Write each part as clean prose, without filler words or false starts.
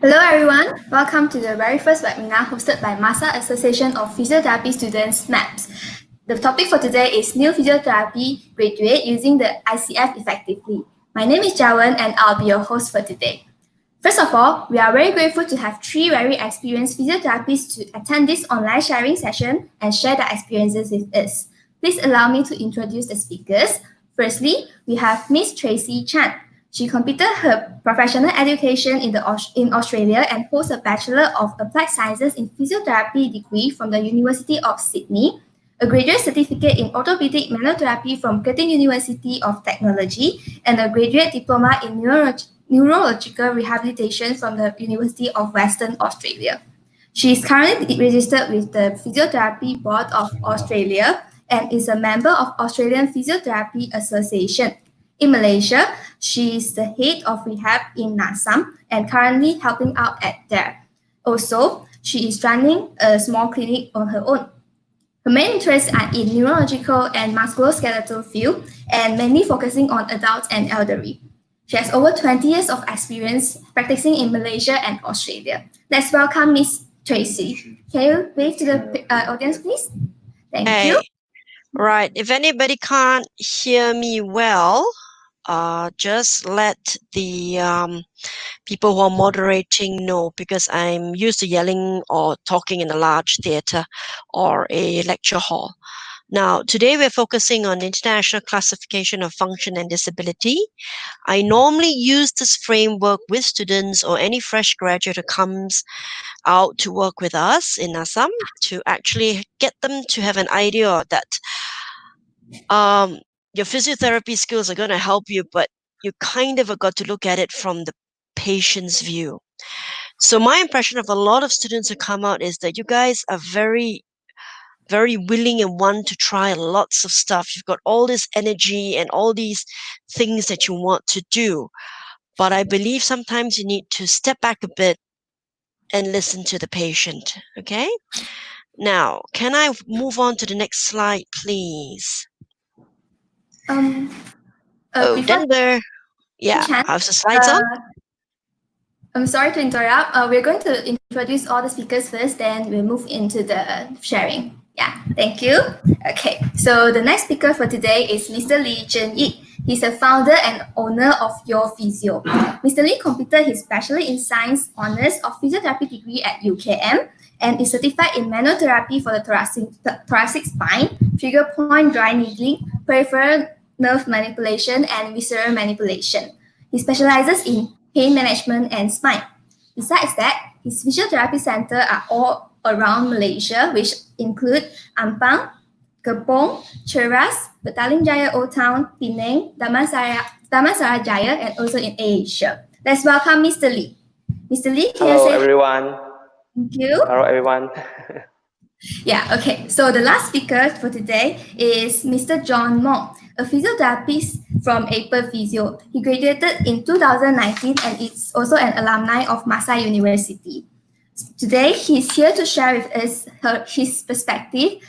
Hello everyone, welcome to the very first webinar hosted by MAHSA Association of Physiotherapy Students MAPS. The topic for today is New Physiotherapy Graduate Using the ICF Effectively. My name is Jawan and I'll be your host for today. First of all, we are very grateful to have three very experienced physiotherapists to attend this online sharing session and share their experiences with us. Please allow me to introduce the speakers. Firstly, we have Miss Tracy Chan. She completed her professional education in Australia and holds a Bachelor of Applied Sciences in Physiotherapy degree from the University of Sydney, a graduate certificate in orthopedic manual from Curtin University of Technology, and a graduate diploma in neurological rehabilitation from the University of Western Australia. She is currently registered with the Physiotherapy Board of Australia and is a member of Australian Physiotherapy Association. In Malaysia, she is the head of rehab in NASAM and currently helping out at there. Also, she is running a small clinic on her own. Her main interests are in neurological and musculoskeletal field and mainly focusing on adults and elderly. She has over 20 years of experience practicing in Malaysia and Australia. Let's welcome Miss Tracy. Can you wave to the audience, please? Thank you. Right. If anybody can't hear me well, just let the people who are moderating know, because I'm used to yelling or talking in a large theater or a lecture hall. Now, today we're focusing on International Classification of Function and Disability. I normally use this framework with students or any fresh graduate who comes out to work with us in Assam to actually get them to have an idea that your physiotherapy skills are going to help you, but you kind of got to look at it from the patient's view. So my impression of a lot of students who come out is that you guys are very, very willing and want to try lots of stuff. You've got all this energy and all these things that you want to do. But I believe sometimes you need to step back a bit and listen to the patient. Okay? Now, can I move on to the next slide, please? Denver. Yeah, how's the slides on? I'm sorry to interrupt. We're going to introduce all the speakers first, then we'll move into the sharing. Yeah, thank you. Okay, so the next speaker for today is Mr. Lee Zhenyi. He's the founder and owner of Your Physio. Mr. Lee completed his Bachelor in Science Honours of Physiotherapy degree at UKM and is certified in manual therapy for the thoracic spine, trigger point dry needling, peripheral nerve manipulation, and visceral manipulation. He specializes in pain management and spine. Besides that, his physiotherapy centers are all around Malaysia, which include Ampang, Kepong, Cheras, Petaling Jaya Old Town, Penang, Damansara Jaya, and also in Asia. Let's welcome Mr. Lee. Mr. Lee, can Hello, you say everyone. Thank you. Hello, everyone. Yeah, okay. So the last speaker for today is Mr. John Mong, a physiotherapist from April Physio. He graduated in 2019 and is also an alumni of MAHSA University. Today, he's here to share with us his perspective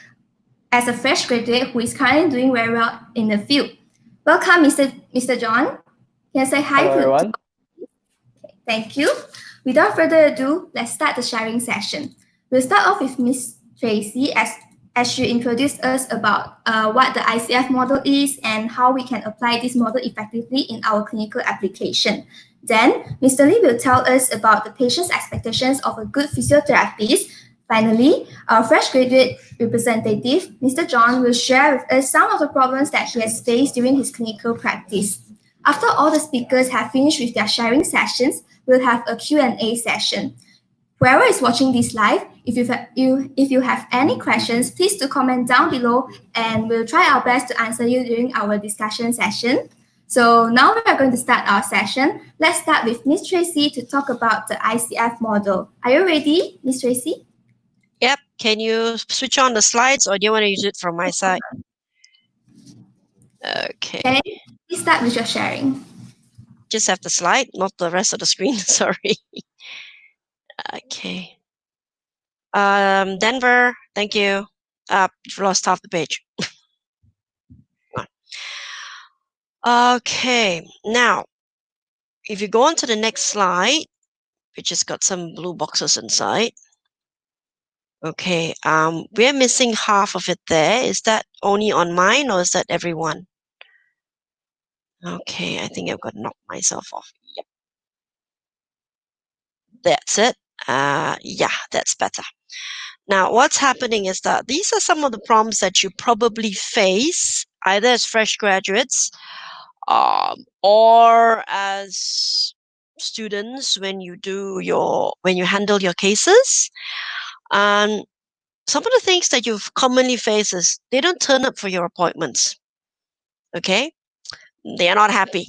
as a fresh graduate who is currently doing very well in the field. Welcome, Mr. John. Can you say hi? Hello, everyone. Okay, thank you. Without further ado, let's start the sharing session. We'll start off with Ms. Tracy as she introduced us about what the ICF model is and how we can apply this model effectively in our clinical application. Then, Mr. Lee will tell us about the patient's expectations of a good physiotherapist. Finally, our fresh graduate representative, Mr. John, will share with us some of the problems that he has faced during his clinical practice. After all the speakers have finished with their sharing sessions, we'll have a Q&A session. Whoever is watching this live, if you have any questions, please do comment down below and we'll try our best to answer you during our discussion session. So now we are going to start our session. Let's start with Ms. Tracy to talk about the ICF model. Are you ready, Ms. Tracy? Yep. Can you switch on the slides or do you want to use it from my side? Okay. Can you please start with your sharing? Just have the slide, not the rest of the screen. Sorry. Okay. Denver, thank you. You've lost half the page. Okay. Now, if you go on to the next slide, which has got some blue boxes inside. Okay, we're missing half of it there. Is that only on mine or is that everyone? Okay, I think I've got to knock myself off. Yep. That's it. Yeah, that's better. Now, what's happening is that these are some of the problems that you probably face either as fresh graduates or as students when you handle your cases. And some of the things that you've commonly face is they don't turn up for your appointments. Okay, they are not happy.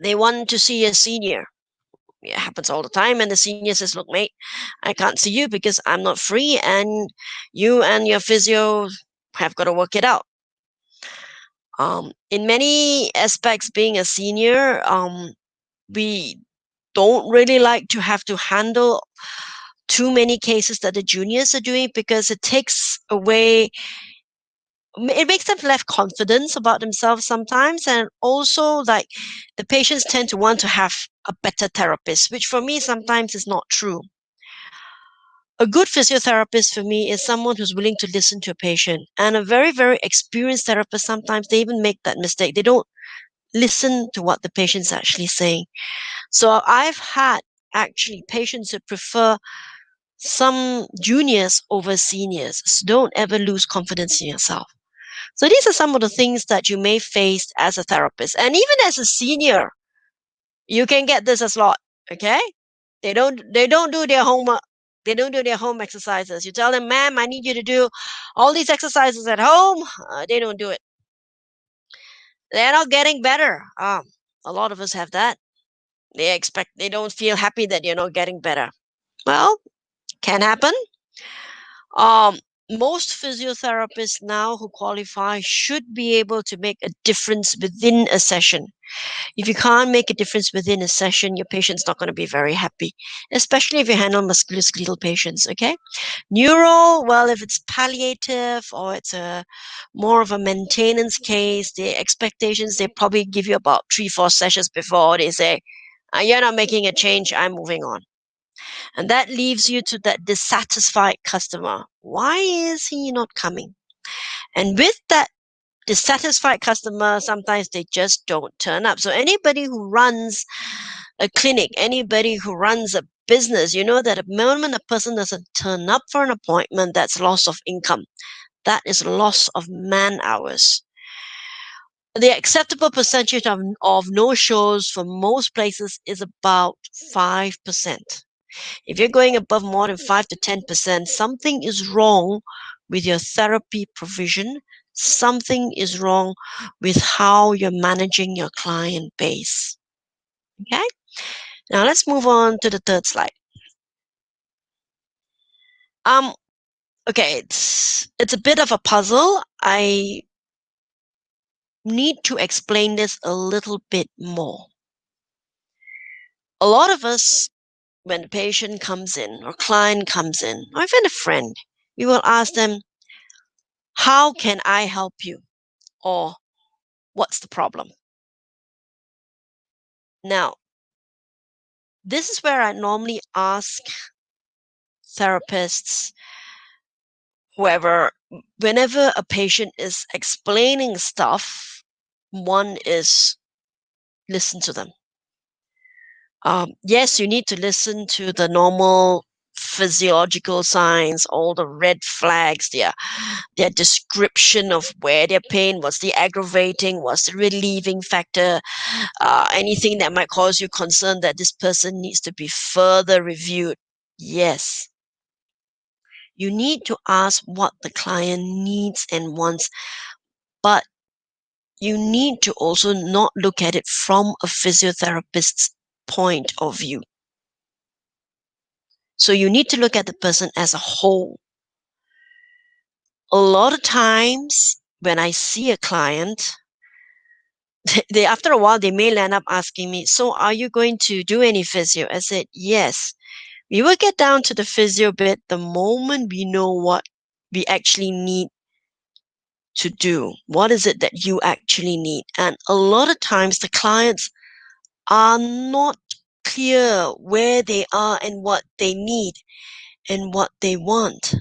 They want to see a senior. It happens all the time, and the senior says, "Look, mate, I can't see you because I'm not free, and you and your physio have got to work it out." In many aspects, being a senior, we don't really like to have to handle too many cases that the juniors are doing because it takes away, it makes them less confidence about themselves sometimes. And also, like, the patients tend to want to have a better therapist, which for me sometimes is not true. A good physiotherapist for me is someone who's willing to listen to a patient. And a very, very experienced therapist, sometimes they even make that mistake. They don't listen to what the patient's actually saying. So I've had actually patients who prefer some juniors over seniors. So don't ever lose confidence in yourself. So these are some of the things that you may face as a therapist. And even as a senior, you can get this as a lot. Okay? They don't do their homework. They don't do their home exercises. You tell them, "Ma'am, I need you to do all these exercises at home." They don't do it. They're not getting better. A lot of us have that. They don't feel happy that you're not getting better. Well, can happen. Um, Most physiotherapists now who qualify should be able to make a difference within a session. If you can't make a difference within a session, your patient's not going to be very happy, especially if you handle musculoskeletal patients. Okay, neuro, well, if it's palliative or it's a more of a maintenance case, the expectations, they probably give you about 3-4 sessions before they say, "You're not making a change, I'm moving on." And that leaves you to that dissatisfied customer. Why is he not coming? And with that dissatisfied customer, sometimes they just don't turn up. So anybody who runs a clinic, anybody who runs a business, you know that the moment a person doesn't turn up for an appointment, that's loss of income. That is loss of man hours. The acceptable percentage of no-shows for most places is about 5%. If you're going above more than 5 to 10%, something is wrong with your therapy provision. Something is wrong with how you're managing your client base. Okay? Now let's move on to the third slide. Okay, it's a bit of a puzzle. I need to explain this a little bit more. A lot of us, when a patient comes in or client comes in, or even a friend, we will ask them, "How can I help you?" Or "What's the problem?" Now, this is where I normally ask therapists, whoever, whenever a patient is explaining stuff, one is listen to them. Yes, you need to listen to the normal physiological signs, all the red flags, their description of where their pain, what's the aggravating, what's the relieving factor, anything that might cause you concern that this person needs to be further reviewed. Yes. You need to ask what the client needs and wants, but you need to also not look at it from a physiotherapist's point of view. So you need to look at the person as a whole. A lot of times when I see a client, they after a while they may land up asking me, "So are you going to do any physio?" I said, "Yes." We will get down to the physio bit the moment we know what we actually need to do. What is it that you actually need? And a lot of times the clients are not clear where they are and what they need and what they want.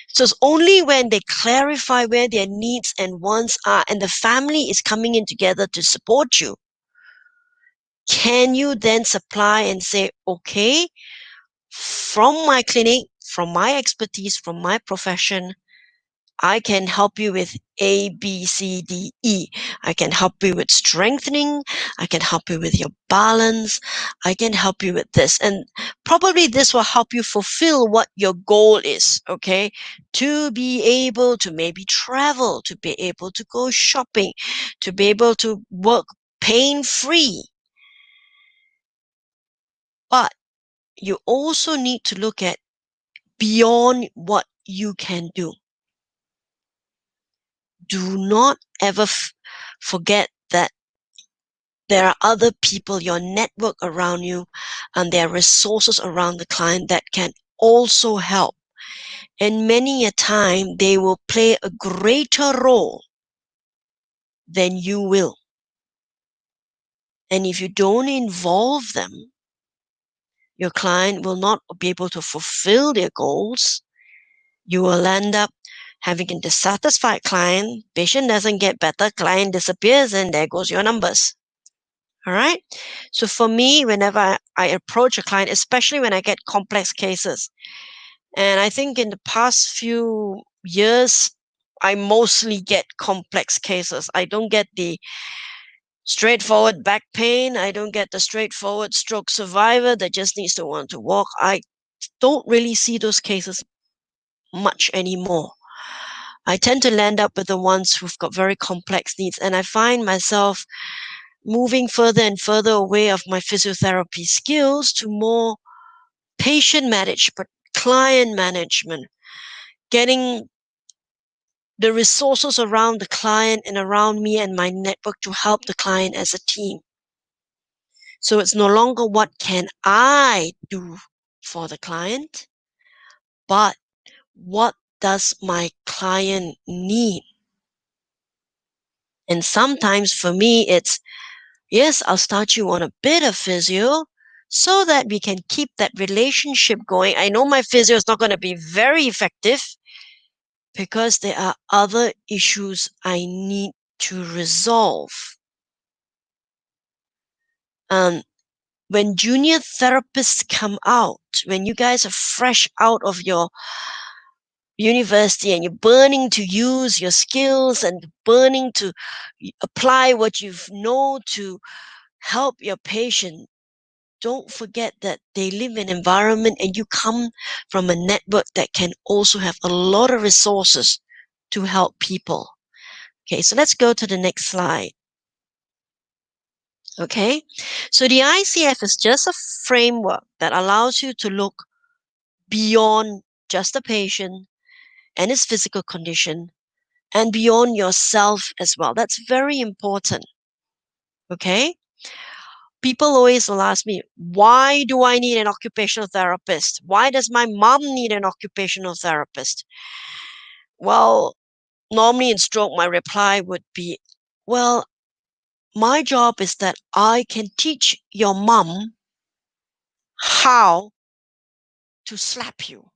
So it's only when they clarify where their needs and wants are and the family is coming in together to support you, can you then supply and say, okay, from my clinic, from my expertise, from my profession, I can help you with A, B, C, D, E. I can help you with strengthening. I can help you with your balance. I can help you with this. And probably this will help you fulfill what your goal is, okay? To be able to maybe travel, to be able to go shopping, to be able to work pain-free. But you also need to look at beyond what you can do. Do not ever forget that there are other people, your network around you, and there are resources around the client that can also help. And many a time, they will play a greater role than you will. And if you don't involve them, your client will not be able to fulfill their goals. You will end up having a dissatisfied client, patient doesn't get better, client disappears, and there goes your numbers. All right. So for me, whenever I approach a client, especially when I get complex cases, and I think in the past few years, I mostly get complex cases. I don't get the straightforward back pain. I don't get the straightforward stroke survivor that just needs to want to walk. I don't really see those cases much anymore. I tend to land up with the ones who've got very complex needs, and I find myself moving further and further away of my physiotherapy skills to more patient management, client management, getting the resources around the client and around me and my network to help the client as a team. So it's no longer what can I do for the client, but what does my client need? And sometimes for me, it's, yes, I'll start you on a bit of physio so that we can keep that relationship going. I know my physio is not going to be very effective because there are other issues I need to resolve. When junior therapists come out, when you guys are fresh out of your university and you're burning to use your skills and burning to apply what you know to help your patient, don't forget that they live in an environment and you come from a network that can also have a lot of resources to help people. Okay, so let's go to the next slide. Okay, so the ICF is just a framework that allows you to look beyond just the patient and his physical condition and beyond yourself as well. That's very important. Okay, people always will ask me, why do I need an occupational therapist? Why does my mom need an occupational therapist? Well, normally in stroke, my reply would be, well, my job is that I can teach your mom how to slap you.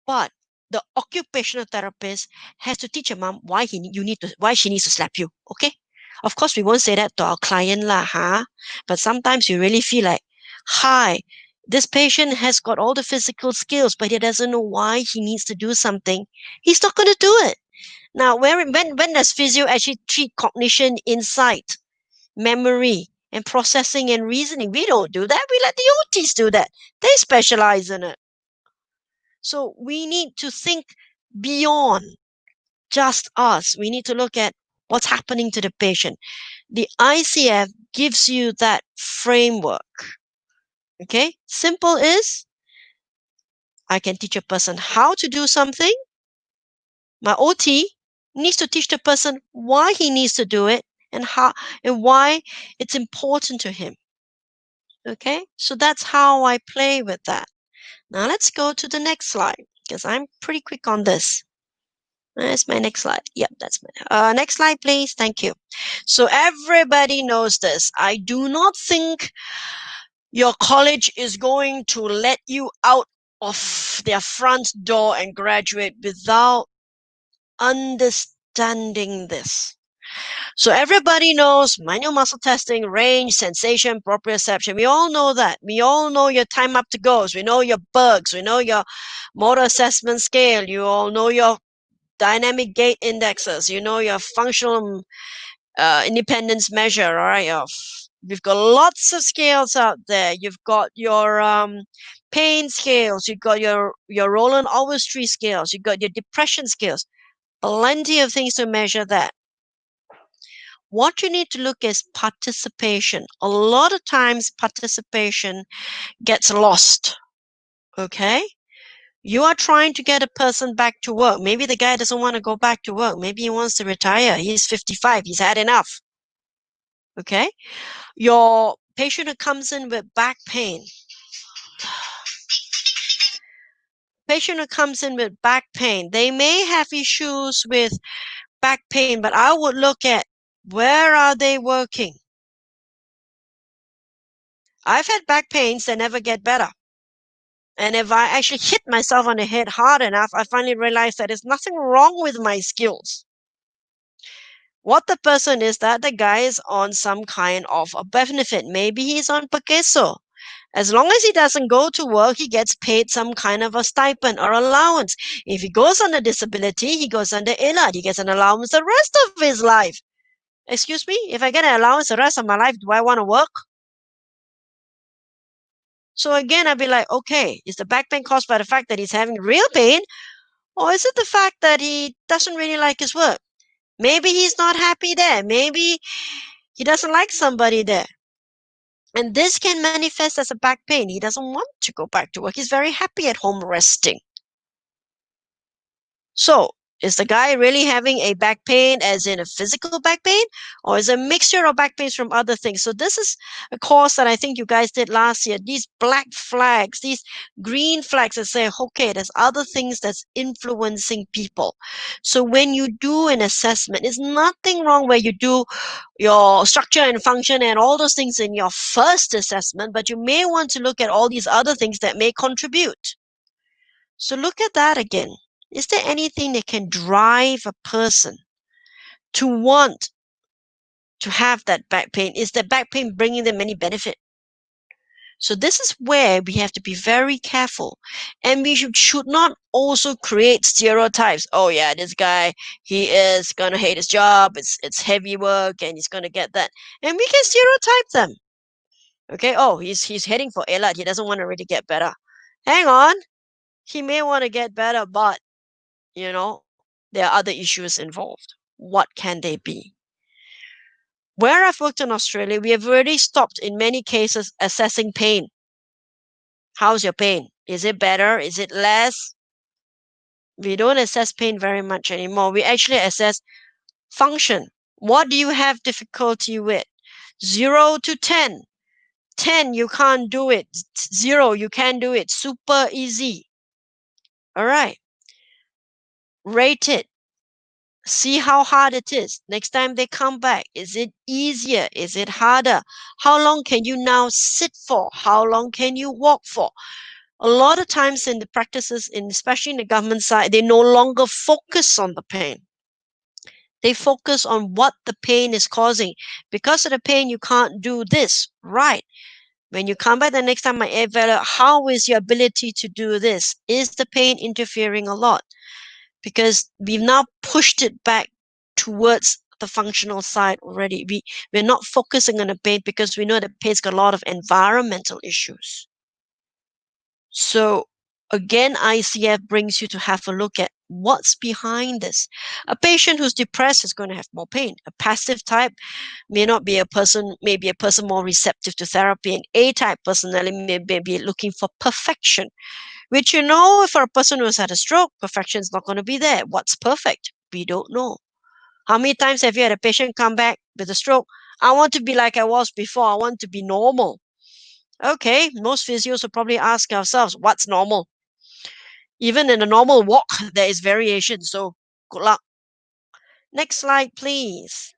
But the occupational therapist has to teach your mom why she needs to slap you. Okay? Of course, we won't say that to our client lah, huh? But sometimes you really feel like, hi, this patient has got all the physical skills, but he doesn't know why he needs to do something. He's not going to do it. Now, when does physio actually treat cognition, insight, memory, and processing and reasoning? We don't do that. We let the OTs do that. They specialize in it. So we need to think beyond just us. We need to look at what's happening to the patient. The ICF gives you that framework. Okay? Simple is, I can teach a person how to do something. My OT needs to teach the person why he needs to do it and how and why it's important to him. Okay? So that's how I play with that. Now let's go to the next slide because I'm pretty quick on this. That's my next slide. Yep, that's my next slide, please. Thank you. So everybody knows this. I do not think your college is going to let you out of their front door and graduate without understanding this. So everybody knows manual muscle testing, range, sensation, proprioception. We all know that. We all know your time up to goals. We know your bugs. We know your motor assessment scale. You all know your dynamic gait indexes. You know your functional independence measure. All right. We've got lots of scales out there. You've got your pain scales. You've got your Roland Overstreet scales. You've got your depression scales. Plenty of things to measure that. What you need to look is participation. A lot of times participation gets lost. Okay? You are trying to get a person back to work. Maybe the guy doesn't want to go back to work. Maybe he wants to retire. He's 55. He's had enough. Okay? Your patient who comes in with back pain. They may have issues with back pain, but I would look at where are they working? I've had back pains that never get better. And if I actually hit myself on the head hard enough, I finally realized that there's nothing wrong with my skills. What the person is that the guy is on some kind of a benefit. Maybe he's on Pakeso. As long as he doesn't go to work, he gets paid some kind of a stipend or allowance. If he goes under disability, he goes under ILAD. He gets an allowance the rest of his life. Excuse me? If I get an allowance the rest of my life, do I want to work? So again, I'd be like, okay, is the back pain caused by the fact that he's having real pain? Or is it the fact that he doesn't really like his work? Maybe he's not happy there. Maybe he doesn't like somebody there. And this can manifest as a back pain. He doesn't want to go back to work. He's very happy at home resting. So, is the guy really having a back pain as in a physical back pain? Or is it a mixture of back pains from other things? So this is a course that I think you guys did last year. These black flags, these green flags that say, okay, there's other things that's influencing people. So when you do an assessment, there's nothing wrong where you do your structure and function and all those things in your first assessment, but you may want to look at all these other things that may contribute. So look at that again. Is there anything that can drive a person to want to have that back pain? Is the back pain bringing them any benefit? So this is where we have to be very careful. And we should not also create stereotypes. Oh yeah, this guy, he is going to hate his job. It's heavy work and he's going to get that. And we can stereotype them. Okay, oh, he's heading for ELAD. He doesn't want to really get better. Hang on. He may want to get better, but there are other issues involved. What can they be? Where I've worked in Australia, we have already stopped in many cases assessing pain. How's your pain? Is it better? Is it less? We don't assess pain very much anymore. We actually assess function. What do you have difficulty with? 0 to 10. 10, you can't do it. 0, you can do it. Super easy. All right. Rate it. See how hard it is. Next time they come back, is it easier? Is it harder? How long can you now sit for? How long can you walk for? A lot of times in the practices, especially in the government side, they no longer focus on the pain. They focus on what the pain is causing. Because of the pain, you can't do this. Right. When you come back the next time, I evaluate, how is your ability to do this? Is the pain interfering a lot? Because we've now pushed it back towards the functional side already. We're not focusing on the pain because we know that pain's got a lot of environmental issues. So again, ICF brings you to have a look at what's behind this. A patient who's depressed is going to have more pain. A passive type may not be a person, maybe a person more receptive to therapy. An A-type personality may be looking for perfection, which for a person who has had a stroke, perfection is not going to be there. What's perfect? We don't know. How many times have you had a patient come back with a stroke? I want to be like I was before. I want to be normal. Okay, most physios will probably ask ourselves, what's normal? Even in a normal walk, there is variation. So Good luck. Next slide, please.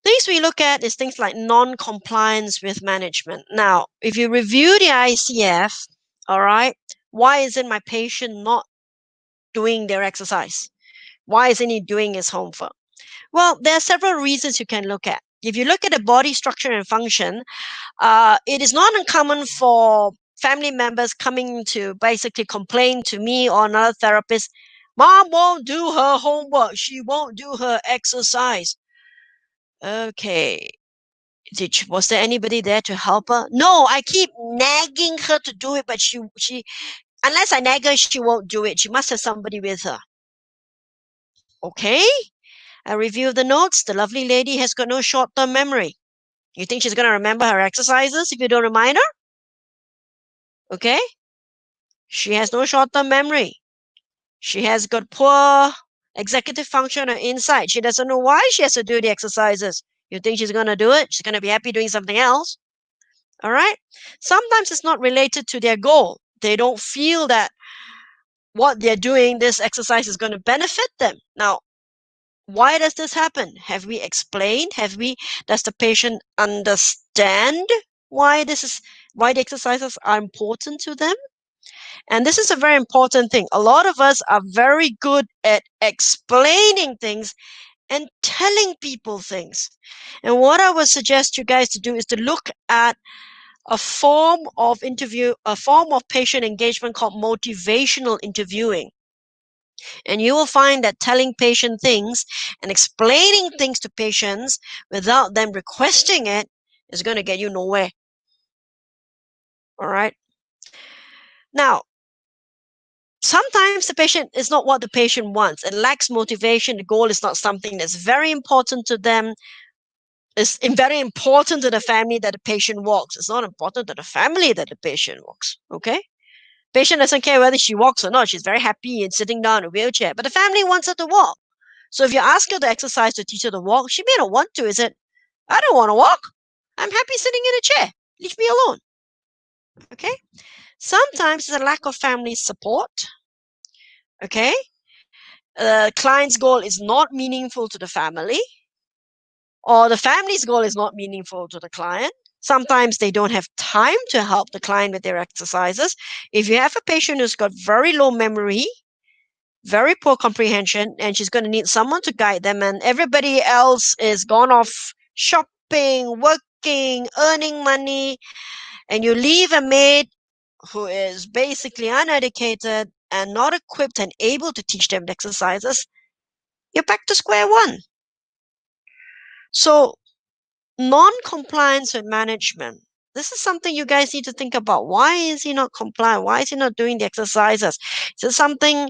Things we look at is things like non-compliance with management. Now, if you review the ICF, all right, why isn't my patient not doing their exercise? Why isn't he doing his homework? Well, there are several reasons you can look at. If you look at the body structure and function, it is not uncommon for family members coming to basically complain to me or another therapist, Mom won't do her homework. She won't do her exercise. Okay. Was there anybody there to help her? No, I keep nagging her to do it, but she unless I nag her, she won't do it. She must have somebody with her. Okay. I reviewed the notes. The lovely lady has got no short-term memory. You think she's going to remember her exercises if you don't remind her? Okay. She has no short-term memory. She has got poor executive function or insight. She doesn't know why she has to do the exercises. You think she's going to do it? She's going to be happy doing something else. All right. Sometimes it's not related to their goal. They don't feel that what they're doing, this exercise is going to benefit them. Now, why does this happen? Have we explained? Does the patient understand why the exercises are important to them? And this is a very important thing. A lot of us are very good at explaining things and telling people things. And what I would suggest you guys to do is to look at a form of patient engagement called motivational interviewing. And you will find that telling patient things and explaining things to patients without them requesting it is going to get you nowhere. All right. Now, sometimes the patient is not what the patient wants. It lacks motivation. The goal is not something that's very important to them. It's very important to the family that the patient walks. It's not important to the family that the patient walks. Okay? Patient doesn't care whether she walks or not. She's very happy in sitting down in a wheelchair. But the family wants her to walk. So if you ask her to exercise to teach her to walk, she may not want to. Is it? I don't want to walk. I'm happy sitting in a chair. Leave me alone. Okay? Sometimes it's a lack of family support. Okay? The client's goal is not meaningful to the family, or the family's goal is not meaningful to the client. Sometimes they don't have time to help the client with their exercises. If you have a patient who's got very low memory, very poor comprehension, and she's going to need someone to guide them, and everybody else is gone off shopping, working, earning money, and you leave a maid who is basically uneducated and not equipped and able to teach them the exercises, you're back to square one. So, non-compliance with management. This is something you guys need to think about. Why is he not compliant? Why is he not doing the exercises? Is there something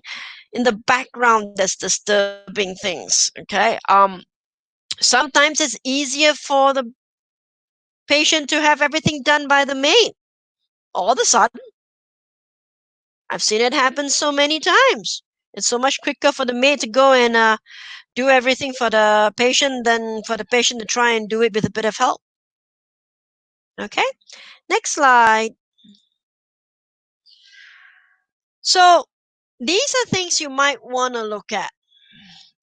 in the background that's disturbing things? Okay. Sometimes it's easier for the patient to have everything done by the maid. All of a sudden, I've seen it happen so many times. It's so much quicker for the maid to go and do everything for the patient than for the patient to try and do it with a bit of help. Okay, next slide. So these are things you might want to look at.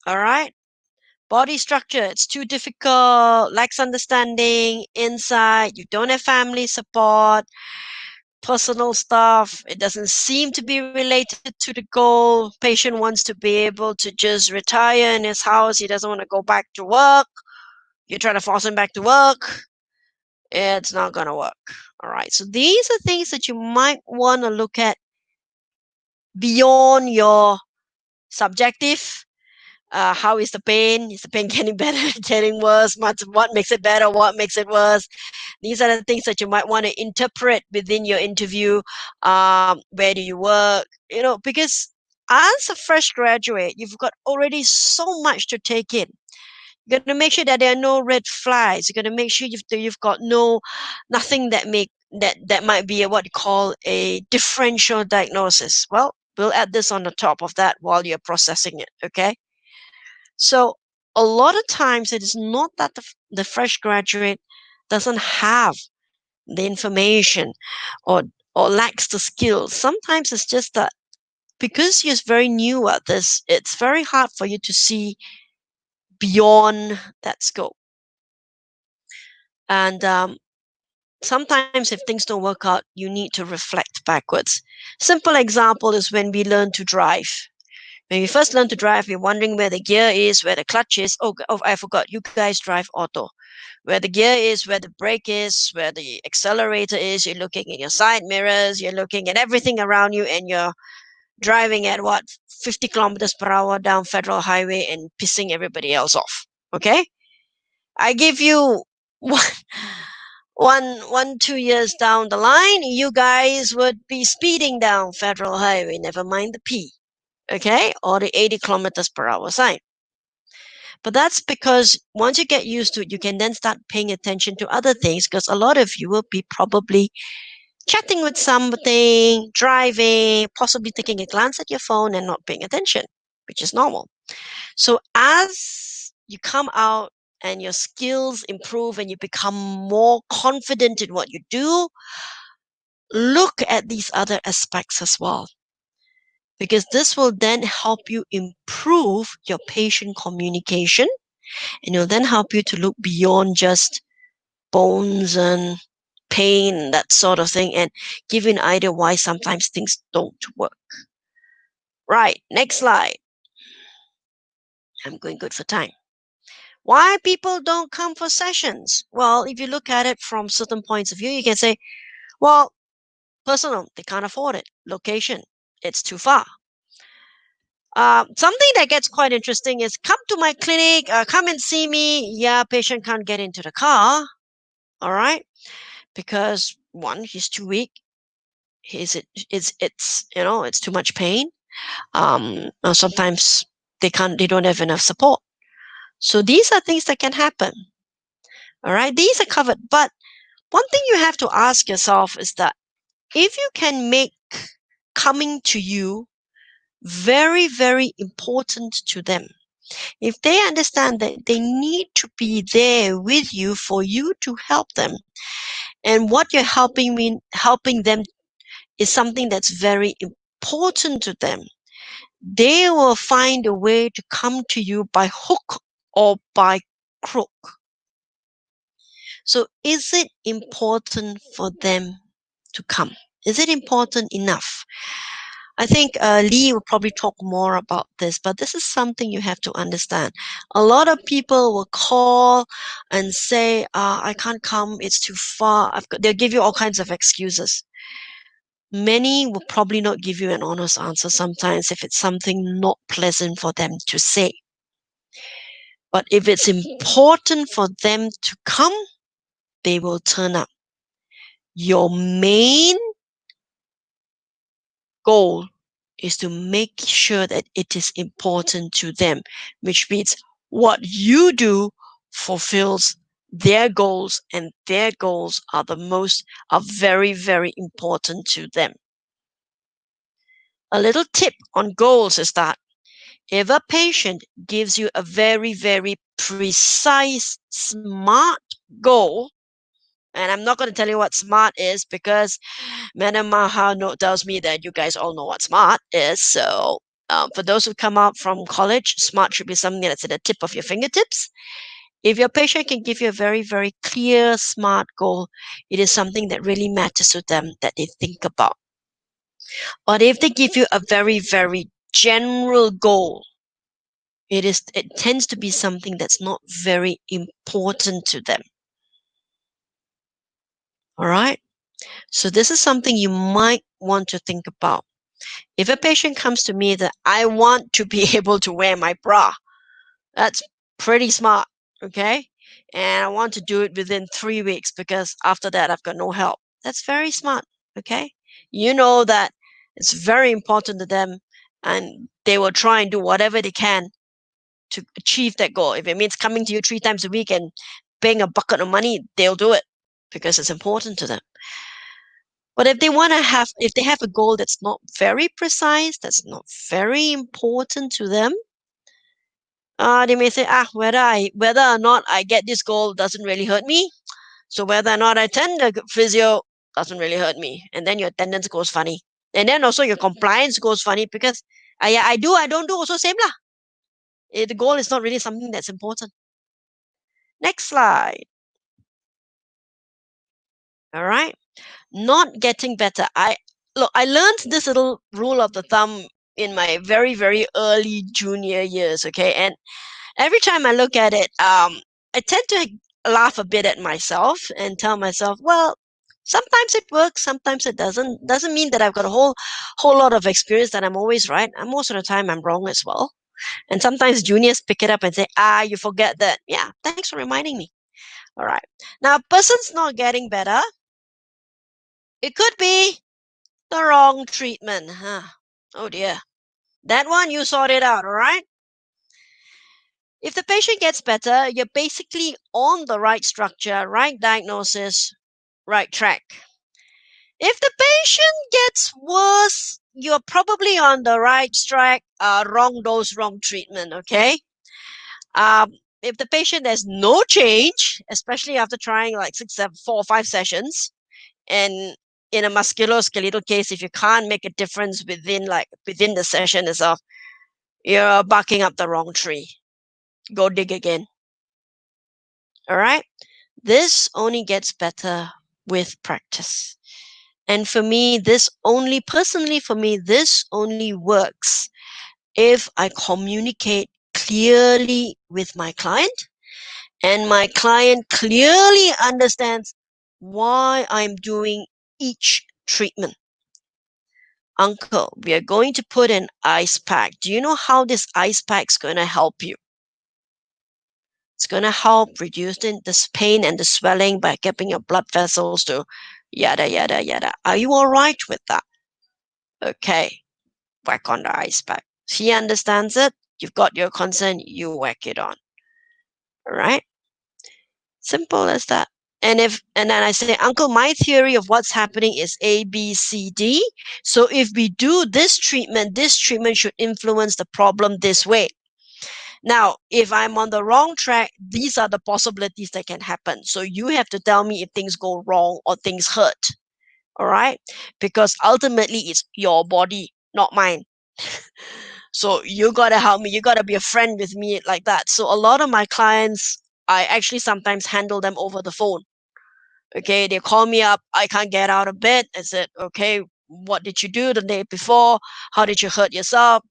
All right. Body structure, it's too difficult, lacks understanding, insight, you don't have family support, personal stuff, it doesn't seem to be related to the goal. Patient wants to be able to just retire in his house. He doesn't want to go back to work. You're trying to force him back to work. It's not going to work. All right. So these are things that you might want to look at beyond your subjective. How is the pain? Is the pain getting better, getting worse? What makes it better? What makes it worse? These are the things that you might want to interpret within your interview. Where do you work? Because as a fresh graduate, you've got already so much to take in. You're going to make sure that there are no red flags. You're going to make sure you've got nothing that might be what you call a differential diagnosis. Well, we'll add this on the top of that while you're processing it. Okay. So a lot of times it is not that the fresh graduate doesn't have the information or lacks the skills. Sometimes it's just that because you're very new at this, it's very hard for you to see beyond that scope. And sometimes if things don't work out, you need to reflect backwards. Simple example is when we learn to drive. When we first learn to drive, we're wondering where the gear is, where the clutch is. Oh, I forgot, you guys drive auto. Where the gear is, where the brake is, where the accelerator is. You're looking at your side mirrors, you're looking at everything around you, and you're driving at 50 kilometers per hour down Federal Highway and pissing everybody else off. Okay? I give you 2 years down the line, you guys would be speeding down Federal Highway, never mind the P. Okay? Or the 80 kilometers per hour sign. But that's because once you get used to it, you can then start paying attention to other things, because a lot of you will be probably chatting with something, driving, possibly taking a glance at your phone and not paying attention, which is normal. So as you come out and your skills improve and you become more confident in what you do, look at these other aspects as well, because this will then help you improve your patient communication, and it'll then help you to look beyond just bones and pain, that sort of thing, and give you an idea why sometimes things don't work. Right, next slide. I'm going good for time. Why people don't come for sessions? Well, if you look at it from certain points of view, you can say, well, personal, they can't afford it. Location, it's too far. Something that gets quite interesting is, come to my clinic, come and see me. Yeah, patient can't get into the car. All right. Because one, he's too weak. It's too much pain. Or sometimes they don't have enough support. So these are things that can happen. All right. These are covered. But one thing you have to ask yourself is that if you can make coming to you very, very important to them, if they understand that they need to be there with you for you to help them, and what you're helping them is something that's very important to them, they will find a way to come to you by hook or by crook. So is it important for them to come? Is it important enough? I think Lee will probably talk more about this, but this is something you have to understand. A lot of people will call and say, I can't come, it's too far. They'll give you all kinds of excuses. Many will probably not give you an honest answer sometimes if it's something not pleasant for them to say. But if it's important for them to come, they will turn up. Your main goal is to make sure that it is important to them, which means what you do fulfills their goals, and their goals are very, very important to them. A little tip on goals is that if a patient gives you a very, very precise, smart goal, and I'm not going to tell you what smart is, because Madam Maha tells me that you guys all know what smart is. So for those who come out from college, smart should be something that's at the tip of your fingertips. If your patient can give you a very, very clear, smart goal, it is something that really matters to them, that they think about. But if they give you a very, very general goal, it tends to be something that's not very important to them. All right. So this is something you might want to think about. If a patient comes to me that I want to be able to wear my bra, that's pretty smart, okay? And I want to do it within 3 weeks, because after that I've got no help. That's very smart, okay? You know that it's very important to them, and they will try and do whatever they can to achieve that goal. If it means coming to you 3 times a week and paying a bucket of money, they'll do it because it's important to them. But if they have a goal that's not very precise, that's not very important to them, they may say, whether or not I get this goal doesn't really hurt me. So whether or not I attend the physio doesn't really hurt me. And then your attendance goes funny. And then also your compliance goes funny because I do, I don't do, also same lah. The goal is not really something that's important. Next slide. All right. Not getting better. I learned this little rule of the thumb in my very, very early junior years. Okay. And every time I look at it, I tend to laugh a bit at myself and tell myself, well, sometimes it works, sometimes it doesn't. Doesn't mean that I've got a whole lot of experience that I'm always right. And most of the time I'm wrong as well. And sometimes juniors pick it up and say, you forget that. Yeah, thanks for reminding me. All right. Now, a person's not getting better. It could be the wrong treatment. Oh dear. That one you sort it out, all right? If the patient gets better, you're basically on the right structure, right diagnosis, right track. If the patient gets worse, you're probably on the right track, wrong dose, wrong treatment, okay? If the patient has no change, especially after trying like 4 or 5 sessions, and in a musculoskeletal case, if you can't make a difference within the session itself, you're barking up the wrong tree. Go dig again. All right? This only gets better with practice. And for me, this only works if I communicate clearly with my client and my client clearly understands why I'm doing each treatment. Uncle, we are going to put an ice pack. Do you know how this ice pack is going to help you? It's going to help reduce this pain and the swelling by keeping your blood vessels to yada, yada, yada. Are you all right with that? Okay, whack on the ice pack. He understands it. You've got your consent. You whack it on. All right? Simple as that. And then I say, Uncle, my theory of what's happening is A, B, C, D. So if we do this treatment should influence the problem this way. Now, if I'm on the wrong track, these are the possibilities that can happen. So you have to tell me if things go wrong or things hurt. All right? Because ultimately it's your body, not mine. So you got to help me. You got to be a friend with me like that. So a lot of my clients, I actually sometimes handle them over the phone. Okay, they call me up. I can't get out of bed. I said, okay, what did you do the day before? How did you hurt yourself?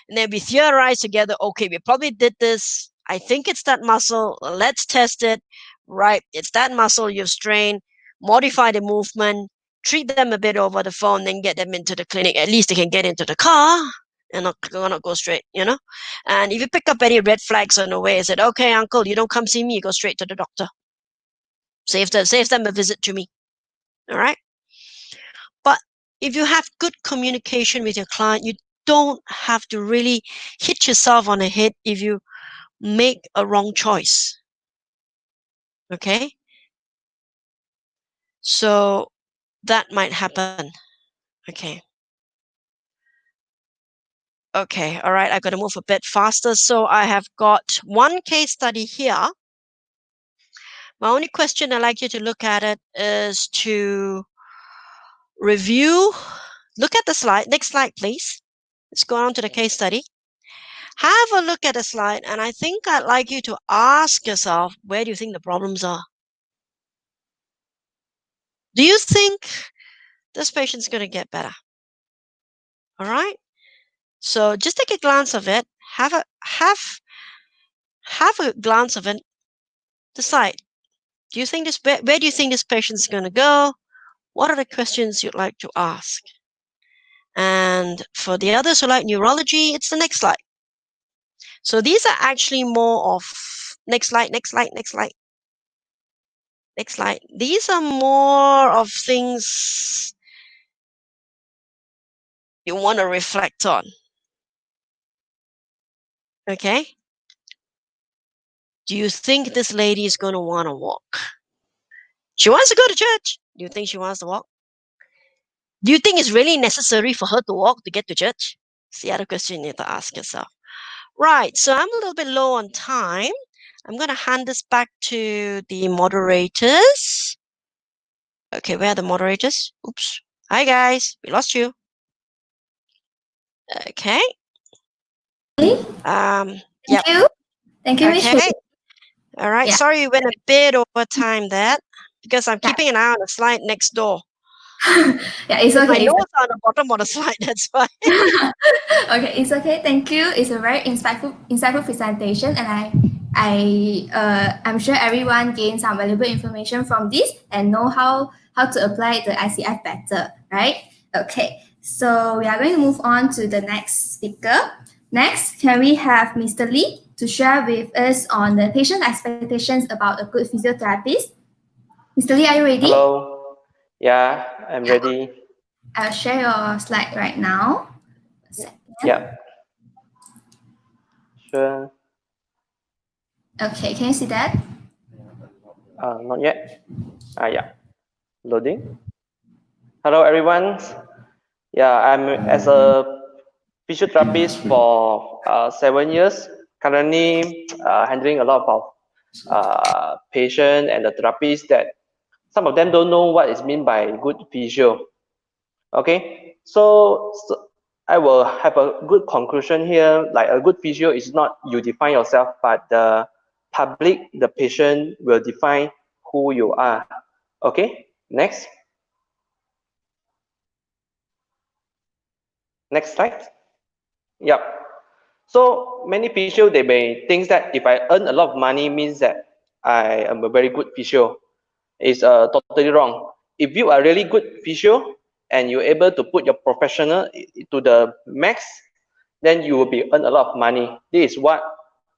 And then we theorize together. Okay, we probably did this. I think it's that muscle. Let's test it. Right, it's that muscle you've strained. Modify the movement. Treat them a bit over the phone. Then get them into the clinic. At least they can get into the car and not go straight. And if you pick up any red flags on the way, I said, okay, uncle, you don't come see me. You go straight to the doctor. Save them a visit to me. All right. But if you have good communication with your client, you don't have to really hit yourself on the head if you make a wrong choice. Okay. So that might happen. Okay. Okay. All right. I got to move a bit faster. So I have got one case study here. My only question I'd like you to look at it is to review. Look at the slide. Next slide, please. Let's go on to the case study. Have a look at the slide, and I think I'd like you to ask yourself, where do you think the problems are? Do you think this patient's going to get better? All right. So just take a glance of it. Have a glance of it. Decide. Do you think where do you think this patient's going to go? What are the questions you'd like to ask? And for the others who like neurology, it's the next slide. So these are actually more of next slide. These are more of things you want to reflect on. Okay? Do you think this lady is going to want to walk? She wants to go to church. Do you think she wants to walk? Do you think it's really necessary for her to walk to get to church? It's the other question you need to ask yourself. Right, so I'm a little bit low on time. I'm going to hand this back to the moderators. Okay, where are the moderators? Oops. Hi, guys. We lost you. Okay. Thank Yep. you. Thank you, Miss Hu. Okay. All right. Yeah. Sorry, we went a bit over time there because I'm Yeah. keeping an eye on the slide next door. Yeah, it's My okay. notes are on the bottom of the slide. That's why. Okay, it's okay. Thank you. It's a very insightful presentation, and I'm sure everyone gained some valuable information from this and know how to apply the ICF better, right? Okay, so we are going to move on to the next speaker. Next, can we have Mr. Lee to share with us on the patient expectations about a good physiotherapist? Mr. Lee, are you ready? Hello. Yeah, I'm ready. I'll share your slide right now. A second. Yeah, sure. Okay, can you see that? Not yet. Yeah, loading. Hello, everyone. Yeah, I'm as a physiotherapist for 7 years. Currently, handling a lot of patient and the therapists that some of them don't know what is meant by good physio. Okay, so I will have a good conclusion here. Like a good physio is not you define yourself, but the public, the patient will define who you are. Okay, next. Next slide. Yep. So many physio, they may think that if I earn a lot of money means that I am a very good physio. It's totally wrong. If you are really good physio and you're able to put your professional to the max, then you will be earn a lot of money. This is what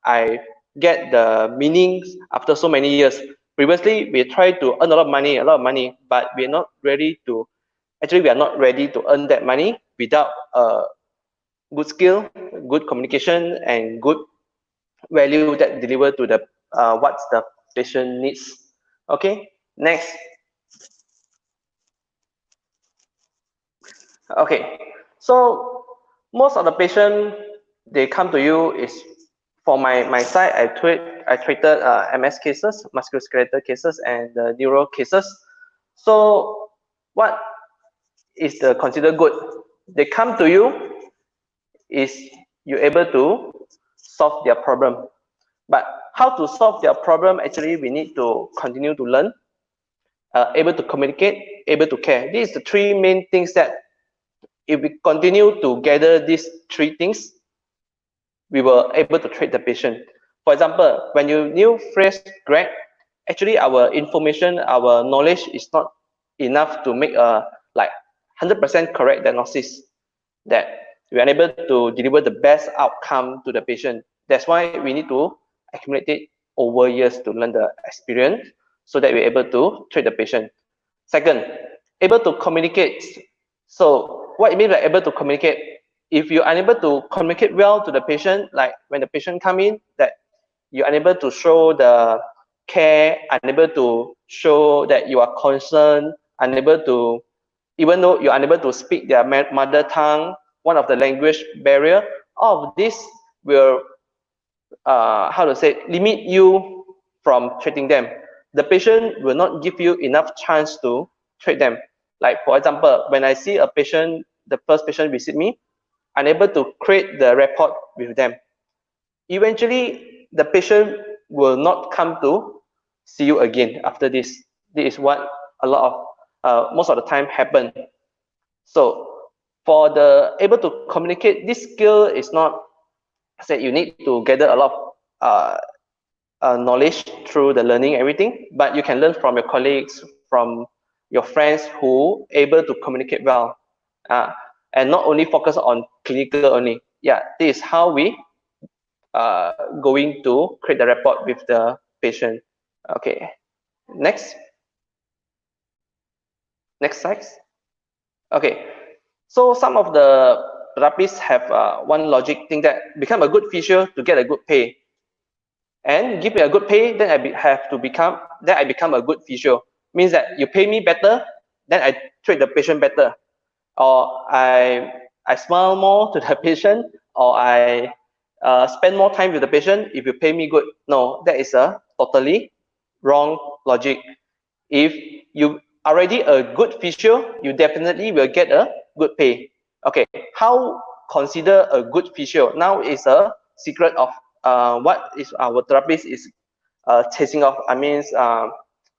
I get the meanings after so many years. Previously, we tried to earn a lot of money, but we're not ready to. Actually, we are not ready to earn that money without good skill, good communication, and good value that deliver to the what the patient needs. Okay, next. Okay, so most of the patient they come to you is for my side. I treated MS cases, musculoskeletal cases, and neuro cases. So what is the considered good? They come to you is you able to solve their problem. But how to solve their problem? Actually, we need to continue to learn, able to communicate, able to care. These are the three main things that if we continue to gather these three things, we were able to treat the patient. For example, when you new fresh grad, actually our information, our knowledge is not enough to make a like 100% correct diagnosis that we are able to deliver the best outcome to the patient. That's why we need to accumulate it over years to learn the experience so that we're able to treat the patient. Second, able to communicate. So what it means by able to communicate? If you're unable to communicate well to the patient, like when the patient come in, that you're unable to show the care, unable to show that you are concerned, unable to, even though you're unable to speak their mother tongue, one of the language barrier, all of this will, how to say, limit you from treating them. The patient will not give you enough chance to treat them. Like for example, when I see a patient, the first patient visit me, unable to create the rapport with them. Eventually, the patient will not come to see you again after this. This is what a lot of, most of the time happen. So for the able to communicate, this skill is not said you need to gather a lot of knowledge through the learning everything, but you can learn from your colleagues, from your friends who able to communicate well, and not only focus on clinical only. Yeah, this is how we going to create the rapport with the patient. Okay, next slide. Okay, so some of the therapists have one logic thing that become a good physio to get a good pay, and give me a good pay, then I become a good physio. Means that you pay me better, then I treat the patient better, or I smile more to the patient, or I spend more time with the patient if you pay me good. No, that is a totally wrong logic. If you already a good physio, you definitely will get a good pay. Okay, how considered a good physio. Now is a secret of what is our therapist is chasing off. I mean,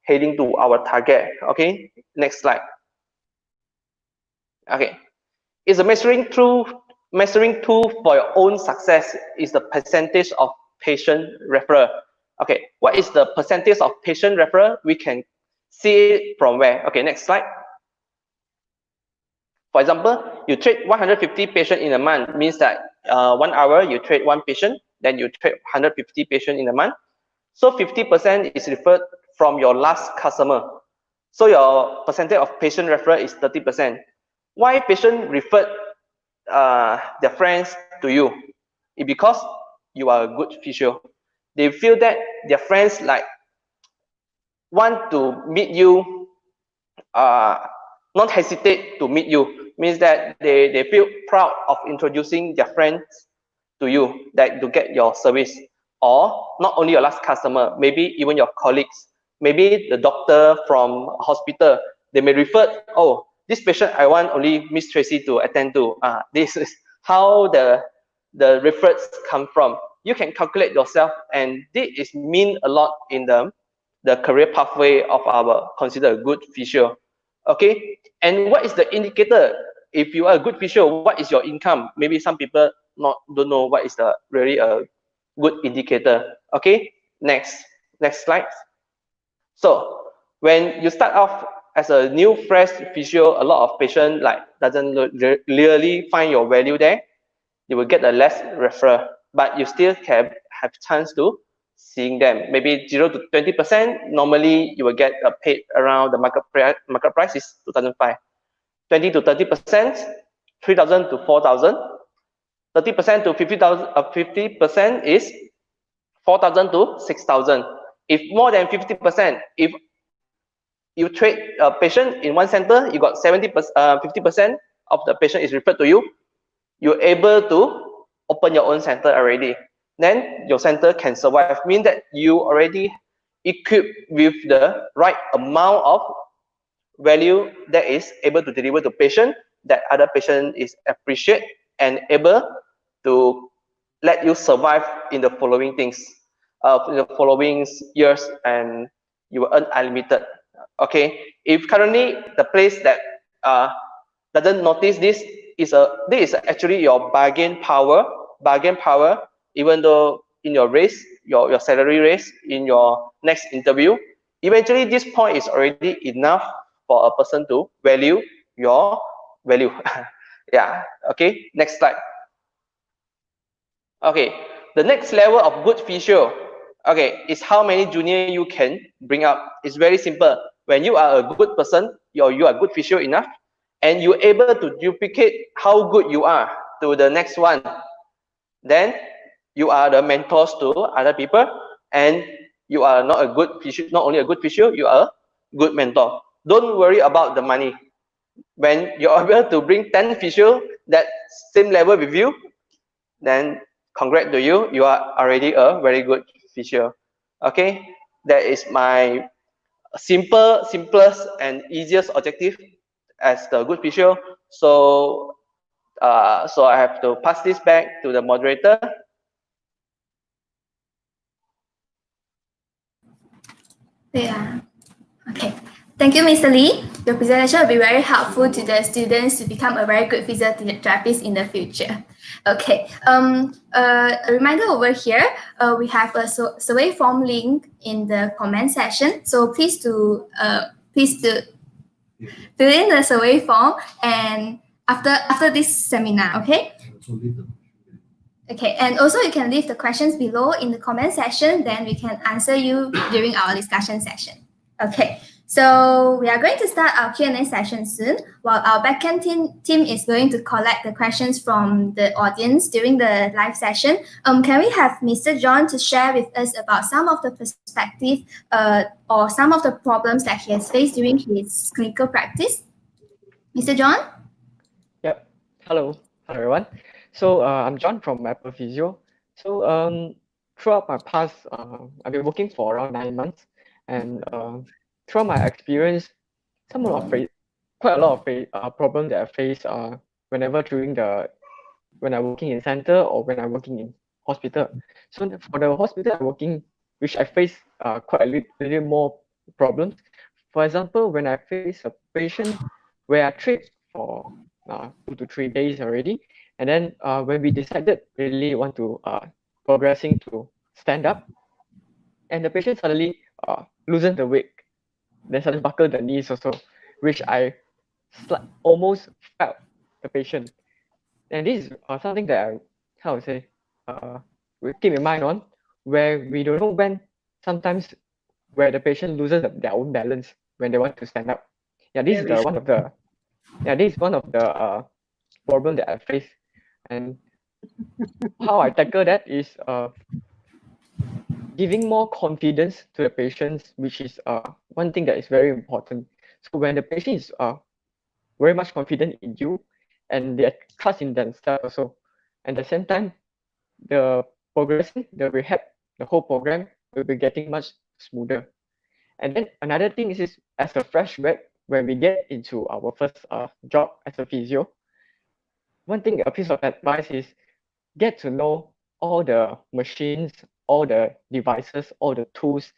heading to our target. Okay, next slide. Okay, it's a measuring tool for your own success is the percentage of patient referral. Okay, what is the percentage of patient referral? We can see it from where? Okay, next slide. For example, you treat 150 patients in a month, means that 1 hour you treat one patient, then you treat 150 patients in a month. So 50% is referred from your last customer. So your percentage of patient referral is 30%. Why patient referred their friends to you? It's because you are a good physio. They feel that their friends like want to meet you, not hesitate to meet you, means that they feel proud of introducing their friends to you, that to get your service. Or not only your last customer, maybe even your colleagues, maybe the doctor from hospital, they may refer, oh, this patient I want only Miss Tracy to attend to. This is how the referrals come from. You can calculate yourself, and this is mean a lot in the career pathway of our considered good physio. Okay, and what is the indicator? If you are a good physio, what is your income? Maybe some people don't know what is the really a good indicator. Okay, next slide. So when you start off as a new fresh physio, a lot of patients like doesn't really find your value there. You will get a less referral, but you still can have chance to seeing them. Maybe 0 to 20%. Normally, you will get paid around the market price is 2005. 20 to 30%, 3,000 to 4,000. 30% to 50,000. 50% is 4,000 to 6,000. If more than 50%, if you treat a patient in one center, you got 50% of the patient is referred to you. You're able to open your own center already. Then your center can survive, mean that you already equipped with the right amount of value that is able to deliver to patient, that other patient is appreciate and able to let you survive in the following things, in the following years, and you will earn unlimited. Okay, if currently the place that doesn't notice this is actually your bargain power. Even though in your raise, your salary raise in your next interview, eventually this point is already enough for a person to value your value. Yeah. Okay, next slide. Okay, the next level of good physio, okay, is how many junior you can bring up. It's very simple. When you are a good person, you are good physio enough, and you're able to duplicate how good you are to the next one, then you are the mentors to other people, and you are not a good physio, not only a good physio, you are a good mentor. Don't worry about the money. When you're able to bring 10 physio that same level with you, then congrats to you, you are already a very good physio. Okay, that is my simplest and easiest objective as the good physio. So so I have to pass this back to the moderator. Yeah. Okay. Thank you, Mr. Lee. Your presentation will be very helpful to the students to become a very good physiotherapist in the future. Okay. A reminder over here, we have a survey form link in the comment section. So please do fill in the survey form and after this seminar. Okay. Okay, and also you can leave the questions below in the comment section, then we can answer you during our discussion session. Okay, so we are going to start our Q&A session soon, while our backend team is going to collect the questions from the audience during the live session. Can we have Mr. John to share with us about some of the perspective or some of the problems that he has faced during his clinical practice? Mr. John? Yep. Hello everyone. So I'm John from Apple Physio. So throughout my past, I've been working for around 9 months, and throughout my experience, quite a lot of problems that I face whenever during the when I'm working in center or when I'm working in hospital. So for the hospital I'm working, which I face quite a little more problems. For example, when I face a patient where I treat for 2 to 3 days already, and then when we decided really want to progressing to stand up, and the patient suddenly loosen the weight, then suddenly buckle the knees also, which I almost felt the patient. And this is something that I, how to say, we keep in mind on, where we don't know when sometimes where the patient loses their own balance when they want to stand up. Yeah, this is the one of the problem that I face. And how I tackle that is giving more confidence to the patients, which is one thing that is very important. So when the patient is very much confident in you and they trust in themselves also, and at the same time, the progressing, the rehab, the whole program will be getting much smoother. And then another thing is as a fresh grad, when we get into our first job as a physio, one thing, a piece of advice is get to know all the machines, all the devices, all the tools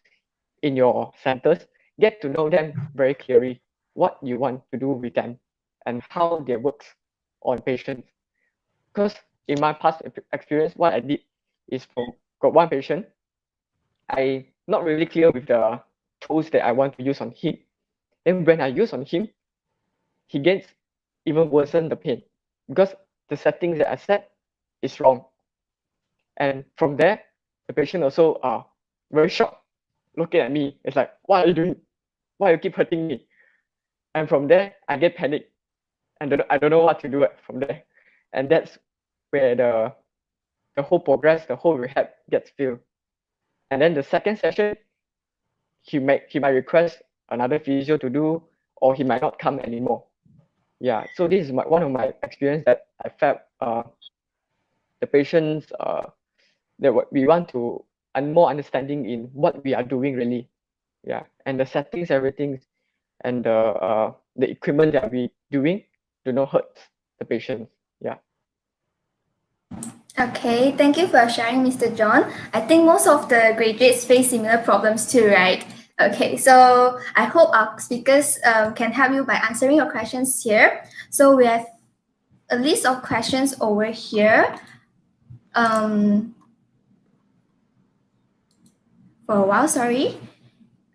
in your centers. Get to know them very clearly, what you want to do with them and how they work on patients. Because in my past experience, what I did is got one patient, I not really clear with the tools that I want to use on him. Then when I use on him, he gets even worsen the pain because the settings that I set is wrong. And from there, the patient also very shocked, looking at me. It's like, what are you doing? Why you keep hurting me? And from there, I get panic, and I don't know what to do from there. And that's where the whole progress, the whole rehab gets failed. And then the second session, he might request another physio to do, or he might not come anymore. Yeah, so this is one of my experience that I felt the patients that we want to and more understanding in what we are doing really. Yeah, and the settings, everything, and the equipment that we doing do not hurt the patient. Yeah. Okay, thank you for sharing, Mr. John. I think most of the graduates face similar problems too, right? Okay, so I hope our speakers can help you by answering your questions here. So we have a list of questions over here. For a while, sorry.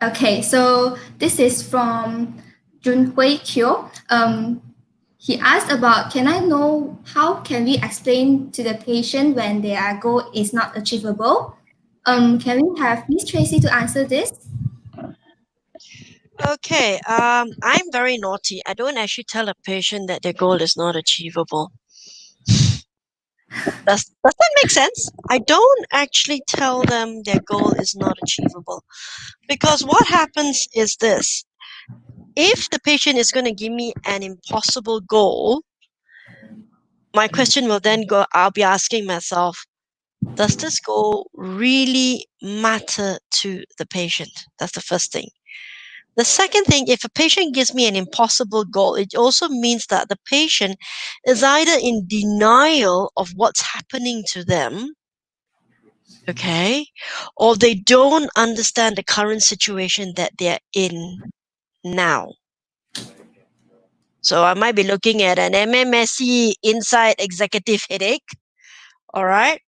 Okay, so this is from Junhui Kyo. He asked about, can I know how can we explain to the patient when their goal is not achievable? Can we have Miss Tracy to answer this? Okay, I'm very naughty. I don't actually tell a patient that their goal is not achievable. Does that make sense? I don't actually tell them their goal is not achievable. Because what happens is this. If the patient is going to give me an impossible goal, my question will then go, I'll be asking myself, does this goal really matter to the patient? That's the first thing. The second thing, if a patient gives me an impossible goal, it also means that the patient is either in denial of what's happening to them, okay, or they don't understand the current situation that they're in now. So I might be looking at an MMSE inside executive headache, all right?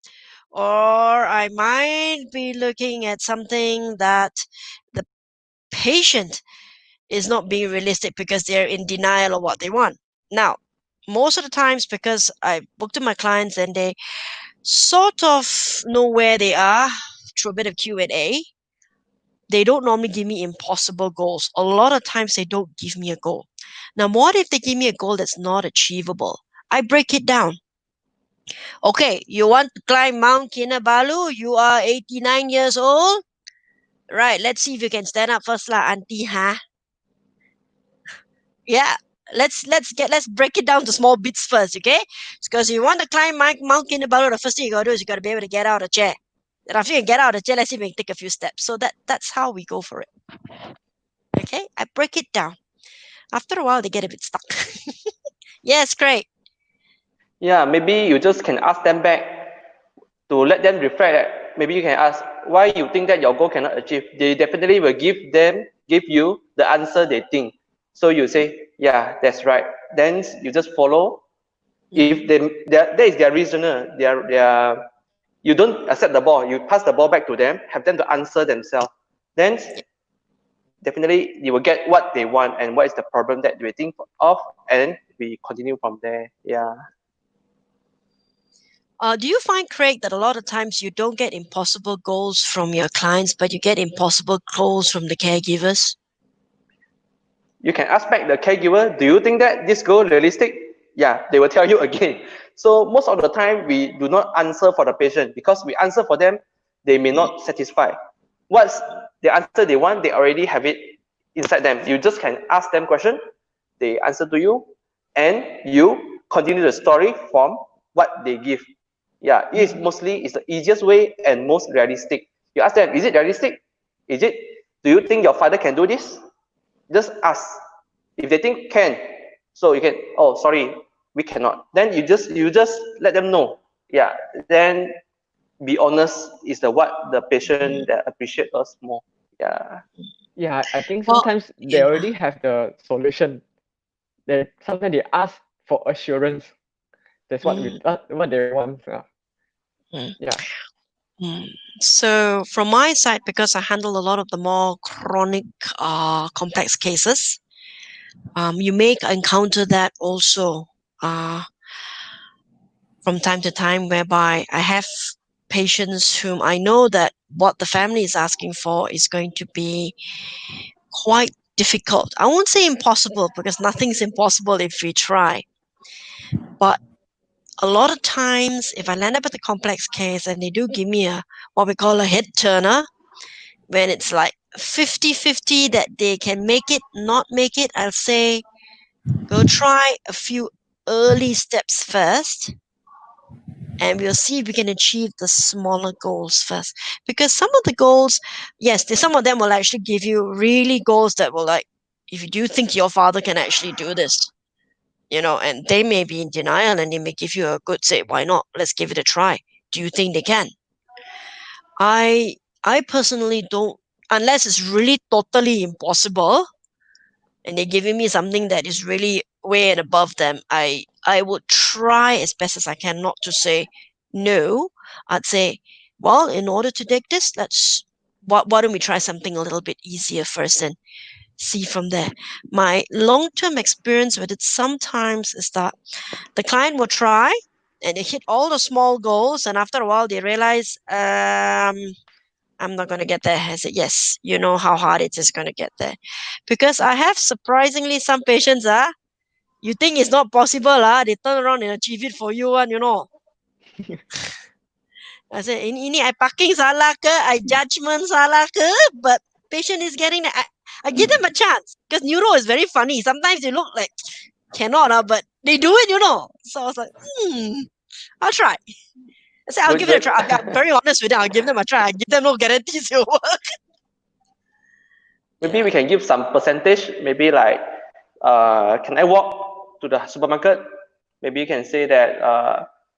Or I might be looking at something that the patient is not being realistic because they're in denial of what they want. Now, most of the times, because I book to my clients and they sort of know where they are through a bit of Q&A, they don't normally give me impossible goals. A lot of times they don't give me a goal. Now, what if they give me a goal that's not achievable? I break it down. Okay, you want to climb Mount Kinabalu? You are 89 years old? Right, let's see if you can stand up first lah, auntie, huh? Yeah, let's break it down to small bits first, okay? Because you want to climb Mount Kinabalu, the first thing you gotta do is you gotta be able to get out of the chair. And after you get out of the chair, let's see if we can take a few steps. So that's how we go for it. Okay, I break it down. After a while, they get a bit stuck. Yes, great. Yeah, maybe you just can ask them back to let them reflect. Maybe you can ask why you think that your goal cannot achieve. They definitely will give you the answer they think. So you say, yeah, that's right. Then you just follow. If that is their reasoner, you don't accept the ball. You pass the ball back to them, have them to answer themselves. Then definitely you will get what they want and what is the problem that they think of, and we continue from there. Yeah. Do you find, Craig, that a lot of times you don't get impossible goals from your clients, but you get impossible goals from the caregivers? You can ask back the caregiver, do you think that this goal realistic? Yeah, they will tell you again. So most of the time we do not answer for the patient, because we answer for them, they may not satisfy. What's the answer they want, they already have it inside them. You just can ask them question, they answer to you, and you continue the story from what they give. Yeah, it is mostly is the easiest way and most realistic. You ask them, is it realistic? Is it? Do you think your father can do this? Just ask. If they think can, so you can, oh sorry, we cannot. Then you just let them know. Yeah. Then be honest is the what the patient that appreciate us more. Yeah. Yeah, I think Well, sometimes they yeah. already have the solution. Sometimes they ask for assurance. That's what what they want. Mm. Yeah. So from my side, because I handle a lot of the more chronic, complex cases, you may encounter that also from time to time, whereby I have patients whom I know that what the family is asking for is going to be quite difficult. I won't say impossible, because nothing's impossible if we try. But a lot of times, if I land up with a complex case and they do give me what we call a head turner, when it's like 50-50 that they can make it, not make it, I'll say, go try a few early steps first, and we'll see if we can achieve the smaller goals first. Because some of the goals, yes, some of them will actually give you really goals that will, like, if you do think your father can actually do this, and they may be in denial, and they may give you a good say, why not? Let's give it a try. Do you think they can? I I personally don't, unless it's really totally impossible and they're giving me something that is really way and above them. I would try as best as I can not to say no. I'd say, well, in order to take this, why don't we try something a little bit easier first and see from there. My long-term experience with it sometimes is that the client will try and they hit all the small goals, and after a while they realize, I'm not going to get there. I said, yes, you know how hard it is going to get there. Because I have surprisingly some patients, you think it's not possible, they turn around and achieve it for you, I said, ini I parking salah ke, I judgment salah ke, but patient is getting that. I give them a chance, because neuro is very funny. Sometimes they look like cannot, but they do it, So I was like, I'll try. I said, I'll Good, give it a good. try. I'm very honest with them. I'll give them a try. I give them no guarantees it will work. Maybe Yeah. we can give some percentage. Maybe like, can I walk to the supermarket? Maybe you can say that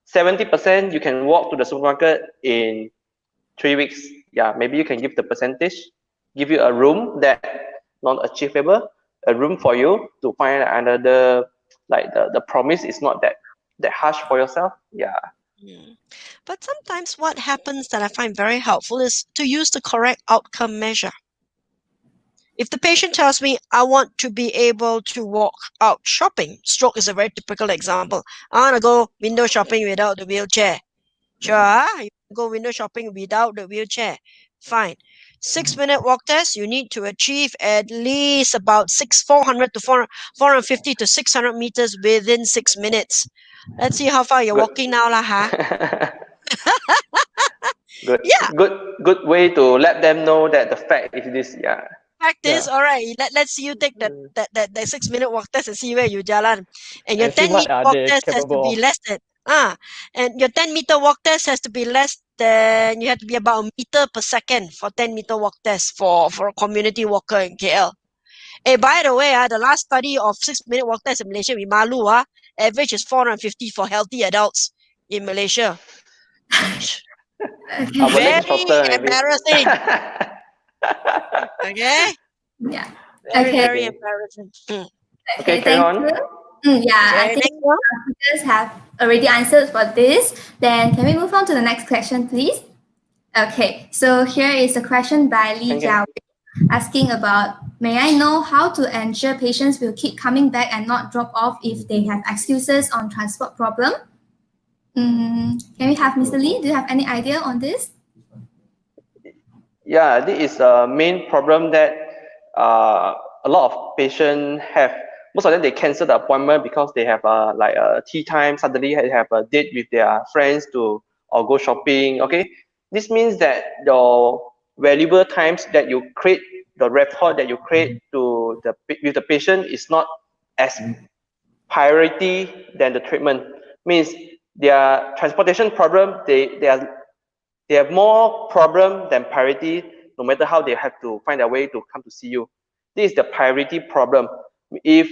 70% you can walk to the supermarket in 3 weeks. Yeah, maybe you can give the percentage, give you a room that not achievable, a room for you to find another, like the promise is not that harsh for yourself. Yeah. But sometimes what happens that I find very helpful is to use the correct outcome measure. If the patient tells me, I want to be able to walk out shopping, stroke is a very typical example. I want to go window shopping without the wheelchair. Sure, you go window shopping without the wheelchair. Fine. 6-minute walk test, you need to achieve at least about 400 to 450 to 600 meters within 6 minutes. Let's see how far you're Good. walking now, Good, Yeah, good way to let them know that the fact is this. Yeah. practice. Yeah. All right, let's see you take that 6-minute walk test and see where you jalan. And your And see 10 what meter are walk they test has to capable be of. less than and your 10-meter walk test has to be less than, you have to be about a meter per second for 10-meter walk test for a community walker in KL. Hey, by the way, the last study of 6-minute walk test in Malaysia with Malu, average is 450 for healthy adults in Malaysia. Okay. Our Very next shorter, maybe. embarrassing. Okay? Yeah. Very, Okay. very embarrassing. Okay, Okay, carry thank on. you. Yeah, I Okay, think next one. our speakers have already answered for this. Then can we move on to the next question, please? Okay, so here is a question by Lee Can. Jiao asking about, may I know how to ensure patients will keep coming back and not drop off if they have excuses on transport problem? Can we have Mr. Lee? Do you have any idea on this? Yeah, this is a main problem that a lot of patients have. Most of them, they cancel the appointment because they have like a tea time. Suddenly they have a date with their friends to or go shopping. Okay, this means that your valuable times that you create, the rapport that you create to the with the patient is not as priority than the treatment. Means their transportation problem, they have more problem than priority, no matter how they have to find a way to come to see you. This is the priority problem. If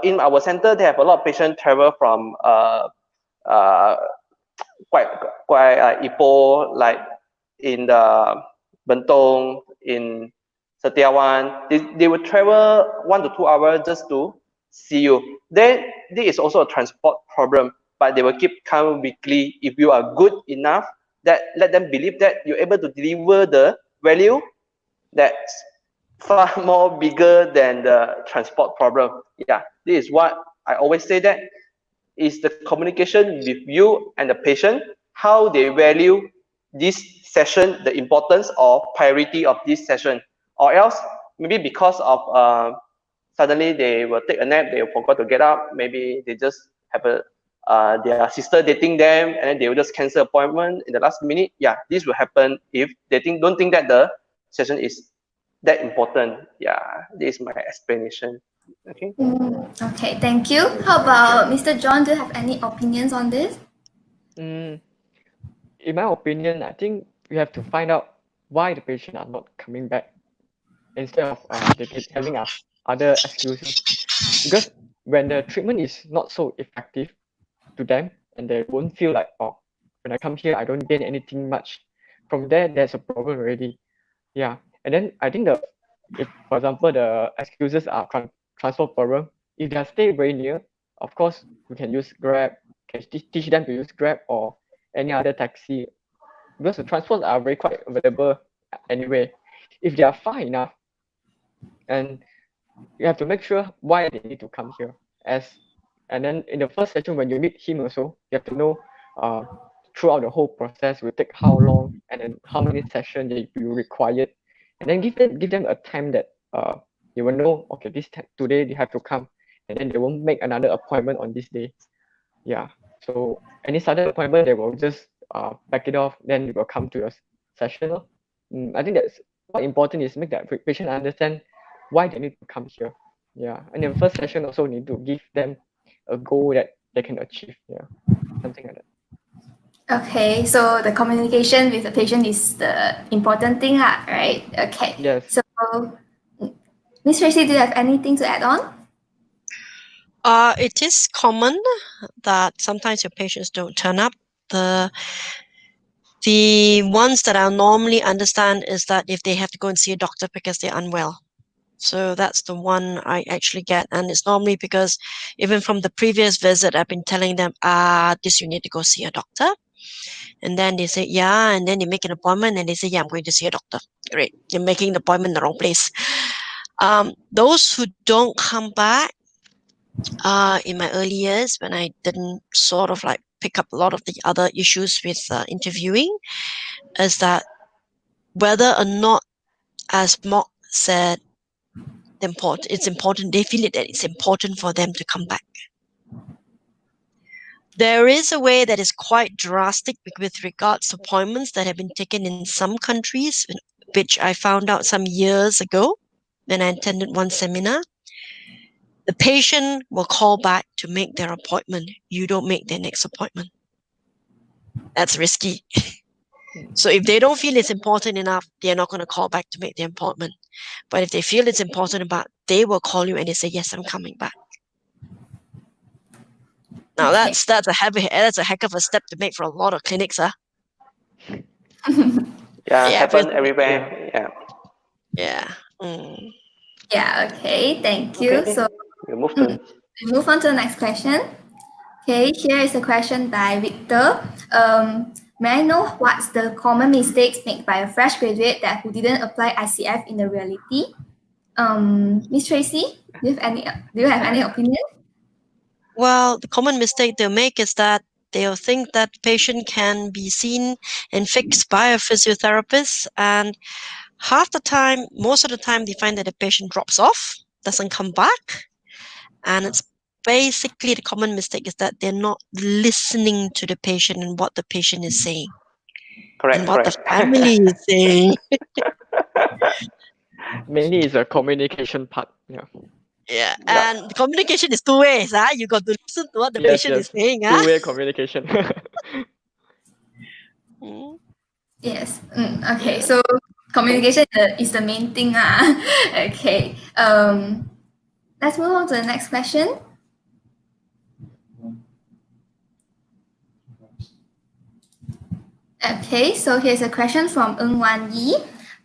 in our center, they have a lot of patients travel from uh, quite Ipoh, like in the Bentong, in Setiawan. They will travel 1 to 2 hours just to see you. Then this is also a transport problem, but they will keep coming weekly. If you are good enough, that let them believe that you're able to deliver the value that's far more bigger than the transport problem. Yeah, this is what I always say, that is the communication with you and the patient, how they value this session, the importance or priority of this session, or else maybe because of suddenly they will take a nap, they forgot to get up, maybe they just have a their sister dating them, and then they will just cancel appointment in the last minute. Yeah, this will happen if they don't think that the session is that important. Yeah, this is my explanation. Okay. Okay, thank you. How about Mr. John? Do you have any opinions on this? Mm, in my opinion, I think we have to find out why the patient are not coming back instead of having other excuses. Because when the treatment is not so effective to them and they won't feel like, oh, when I come here, I don't gain anything much. From there, there's a problem already. Yeah. And then I think if, for example, the excuses are transport problem, if they stay very near, of course, we can use Grab, can teach them to use Grab or any other taxi, because the transports are very quite available anyway. If they are far enough, and you have to make sure why they need to come here. And then in the first session, when you meet him also, you have to know throughout the whole process will take how long, and then how many sessions that you required, and then give them a time that they will know, okay, today they have to come, and then they won't make another appointment on this day. Yeah. So any sudden appointment, they will just back it off, then they will come to your session. I think that's what important is make that patient understand why they need to come here. Yeah. And in the first session also need to give them a goal that they can achieve. Yeah. Something like that. Okay, so the communication with the patient is the important thing, right? Okay. Yes. So, Miss Tracy, do you have anything to add on? It is common that sometimes your patients don't turn up. The ones that I normally understand is that if they have to go and see a doctor because they're unwell. So that's the one I actually get. And it's normally because even from the previous visit, I've been telling them, this you need to go see a doctor. And then they say, yeah. And then they make an appointment and they say, yeah, I'm going to see a doctor. Great. You're making the appointment in the wrong place. Those who don't come back, in my early years, when I didn't sort of like pick up a lot of the other issues with interviewing, is that whether or not, as Mark said, it's important, they feel it that it's important for them to come back. There is a way that is quite drastic with regards to appointments that have been taken in some countries, which I found out some years ago when I attended one seminar. The patient will call back to make their appointment. You don't make their next appointment. That's risky. So if they don't feel it's important enough, they're not going to call back to make the appointment. But if they feel it's important, they will call you and they say, yes, I'm coming back. Now Okay. that's a heck of a step to make for a lot of clinics, huh? Yeah, Yeah, happen everywhere. Yeah. Yeah. Mm. Yeah, okay, thank you. Okay. So We move to we move on to the next question. Okay, here is a question by Victor. May I know what's the common mistakes made by a fresh graduate who didn't apply ICF in the reality? Miss Tracy, do you have any opinion? Well, the common mistake they'll make is that they'll think that patient can be seen and fixed by a physiotherapist, and most of the time, they find that the patient drops off, doesn't come back, and it's basically the common mistake is that they're not listening to the patient and what the patient is saying and what the family is saying. Mainly is a communication part. Yeah. Yeah, Yeah. and the communication is two ways. You got to listen to what the Yes, patient is yes. saying. Two-way communication. Mm, Yes. Okay, yeah. so communication is the main thing. Okay. Let's move on to the next question. Okay, so here's a question from Ng Wan Yi.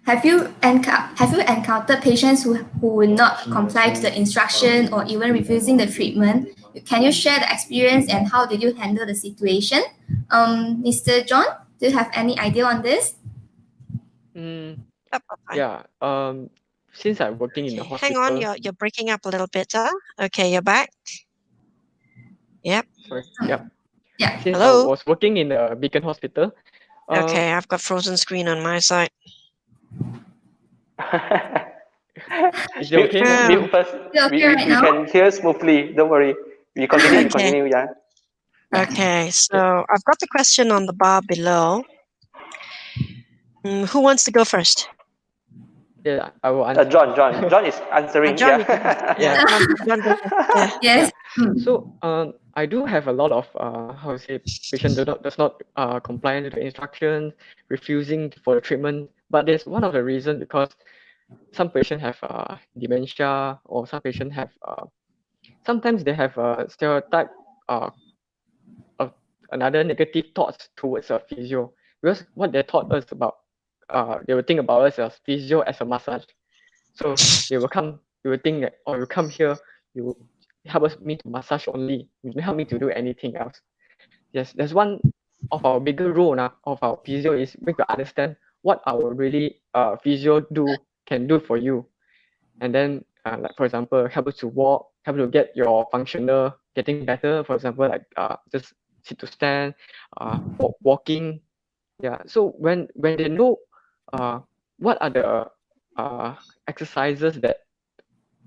Have you encountered patients who will not comply to the instruction or even refusing the treatment? Can you share the experience and how did you handle the situation? Mr. John, do you have any idea on this? Mm, Yep, fine. yeah. Since I'm working in the Okay, hang on, hospital. you're breaking up a little bit. Okay, you're back. Yep. Sorry. Yep. Yeah. Since I Hello. was working in the Beacon Hospital. Okay, I've got frozen screen on my side. Is it okay now? Mute first. You okay right We now? can hear smoothly. Don't worry. We continue. We Okay. continue. Yeah. Okay, so I've got the question on the bar below. Who wants to go first? Yeah, I will answer. John is answering. John, Yeah. you go first. Yeah. John, go first. Yeah. Yes. So I do have a lot of how to say patient does not comply to the instructions, refusing for the treatment. But there's one of the reason because some patients have dementia, or some patients have sometimes they have a stereotype uh, of another negative thoughts towards a physio, because what they taught us about they will think about us as physio as a massage. So they will think that, oh, you come here, you me to massage only, you don't help me to do anything else. Yes, there's one of our bigger role now of our physio is make you understand what our really physio can do for you. And then like for example, help you to walk, help you to get your functional getting better. For example, like just sit to stand, walking. Yeah. So when they know what are the exercises that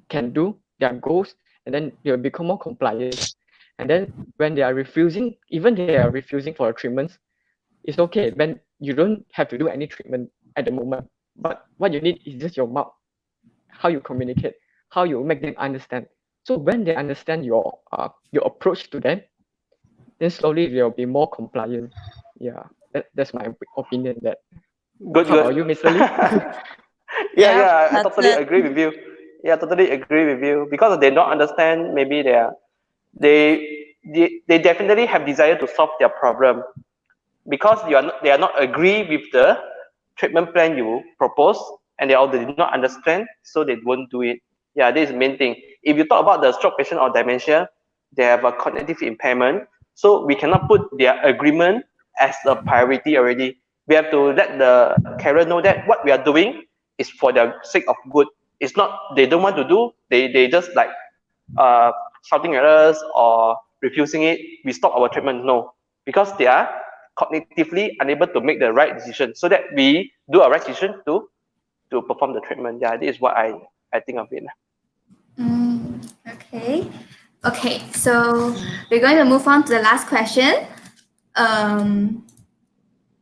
can do their goals, and then they will become more compliant. And then when they are refusing, even they are refusing for treatments, it's okay. Then you don't have to do any treatment at the moment. But what you need is just your mouth, how you communicate, how you make them understand. So when they understand your approach to them, then slowly they'll be more compliant. Yeah, that's my opinion. That Good. how about you, Mr. Lee? Yeah. I That's totally it. agree with you. Yeah, totally agree with you because they don't understand. Maybe they definitely have desire to solve their problem because they are not agree with the treatment plan you propose, and they did not understand, so they won't do it. Yeah, this is the main thing. If you talk about the stroke patient or dementia, they have a cognitive impairment, so we cannot put their agreement as a priority already. We have to let the carer know that what we are doing is for the sake of good. It's not they don't want to do, they just like uh, shouting at us or refusing it, we stop our treatment. No, because they are cognitively unable to make the right decision, so that we do a right decision to perform the treatment. Yeah, this is what I think of it. Okay. Okay, so we're going to move on to the last question.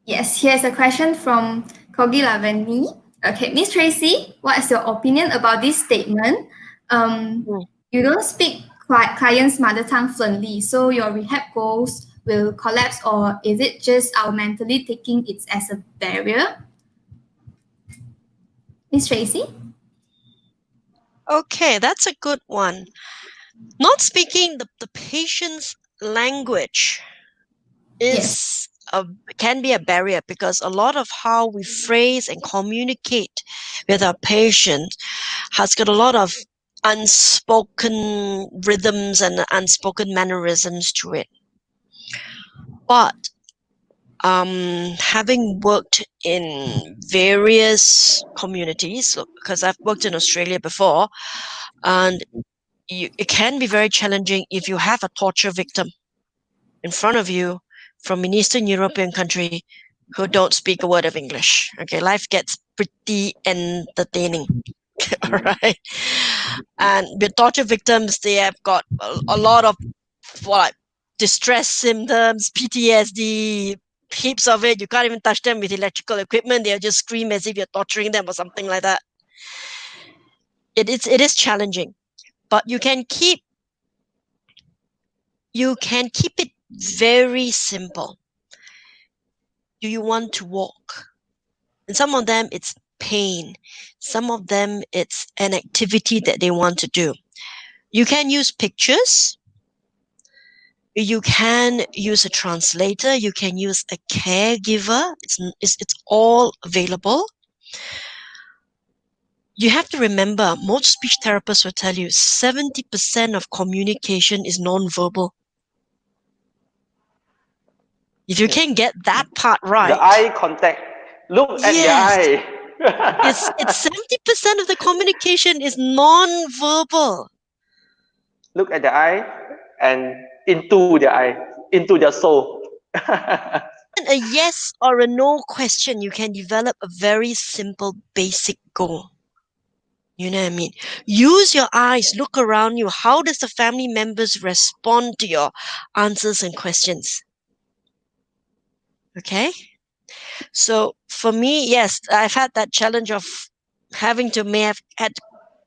Yes, here's a question from Kogi Laveni. Okay, Miss Tracy, what is your opinion about this statement? You don't speak client's mother tongue fluently, so your rehab goals will collapse, or is it just our mentally taking it as a barrier? Miss Tracy? Okay, that's a good one. Not speaking the patient's language Yes. can be a barrier, because a lot of how we phrase and communicate with our patient has got a lot of unspoken rhythms and unspoken mannerisms to it. But having worked in various communities, because I've worked in Australia before, and it can be very challenging if you have a torture victim in front of you from an Eastern European country who don't speak a word of English. Okay, life gets pretty entertaining. All right. And with torture victims, they have got a lot of distress symptoms, PTSD, heaps of it. You can't even touch them with electrical equipment. They'll just scream as if you're torturing them or something like that. It is challenging, but you can keep it very simple. Do you want to walk? And some of them it's pain. Some of them it's an activity that they want to do. You can use pictures. You can use a translator. You can use a caregiver. It's all available. You have to remember, most speech therapists will tell you 70% of communication is non-verbal. If you can get that part right, the eye contact, look at the yes, eye. it's 70% of the communication is non-verbal. Look at the eye and into the eye, into the soul. A yes or a no question, you can develop a very simple, basic goal. You know what I mean? Use your eyes, look around you. How does the family members respond to your answers and questions? Okay? So for me, yes, I've had that challenge of may have had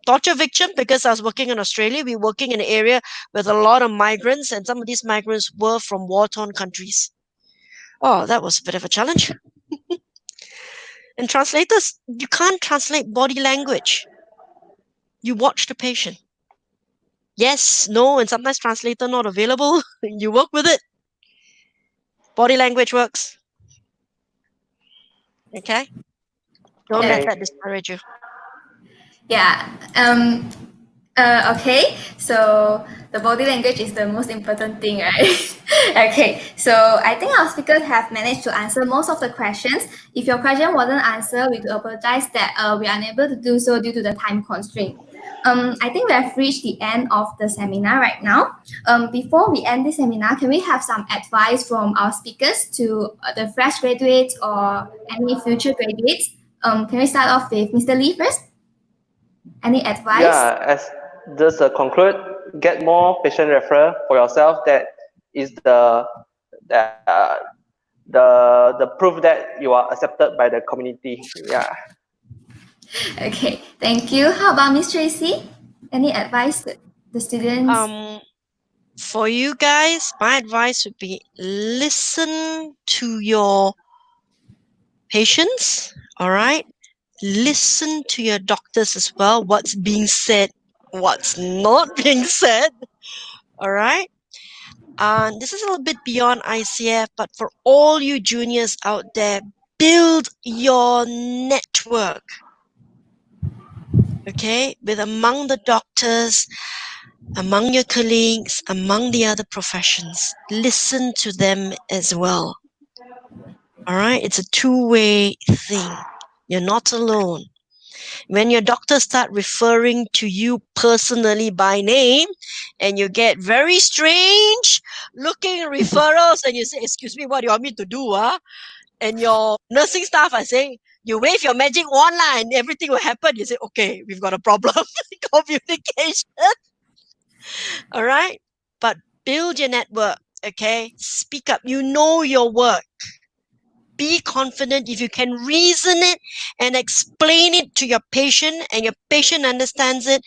torture victim, because I was working in Australia. We were working in an area with a lot of migrants, and some of these migrants were from war-torn countries. Oh, that was a bit of a challenge. And translators, you can't translate body language. You watch the patient. Yes, no, and sometimes translator not available. You work with it. Body language works. Okay? Don't let that discourage you. Yeah. Okay. So the body language is the most important thing, right? Okay. So I think our speakers have managed to answer most of the questions. If your question wasn't answered, we do apologize that we are unable to do so due to the time constraint. I think we have reached the end of the seminar right now. Before we end the seminar, can we have some advice from our speakers to the fresh graduates or any future graduates? Can we start off with Mr. Lee first? Any advice? Yeah, as just conclude, get more patient referral for yourself. That is the proof that you are accepted by the community. Yeah. Okay, thank you. How about Miss Tracy? Any advice to the students? For you guys, my advice would be listen to your patients, all right? Listen to your doctors as well, what's being said, what's not being said, all right? This is a little bit beyond ICF, but for all you juniors out there, build your network, okay? With among the doctors, among your colleagues, among the other professions. Listen to them as well. All right? It's a two-way thing. You're not alone. When your doctors start referring to you personally by name, and you get very strange looking referrals, and you say, "Excuse me, what do you want me to do?" And your nursing staff are saying, "You wave your magic wand and everything will happen." You say, "Okay, we've got a problem." Communication. All right? But build your network, okay? Speak up. You know your work. Be confident. If you can reason it and explain it to your patient, and your patient understands it,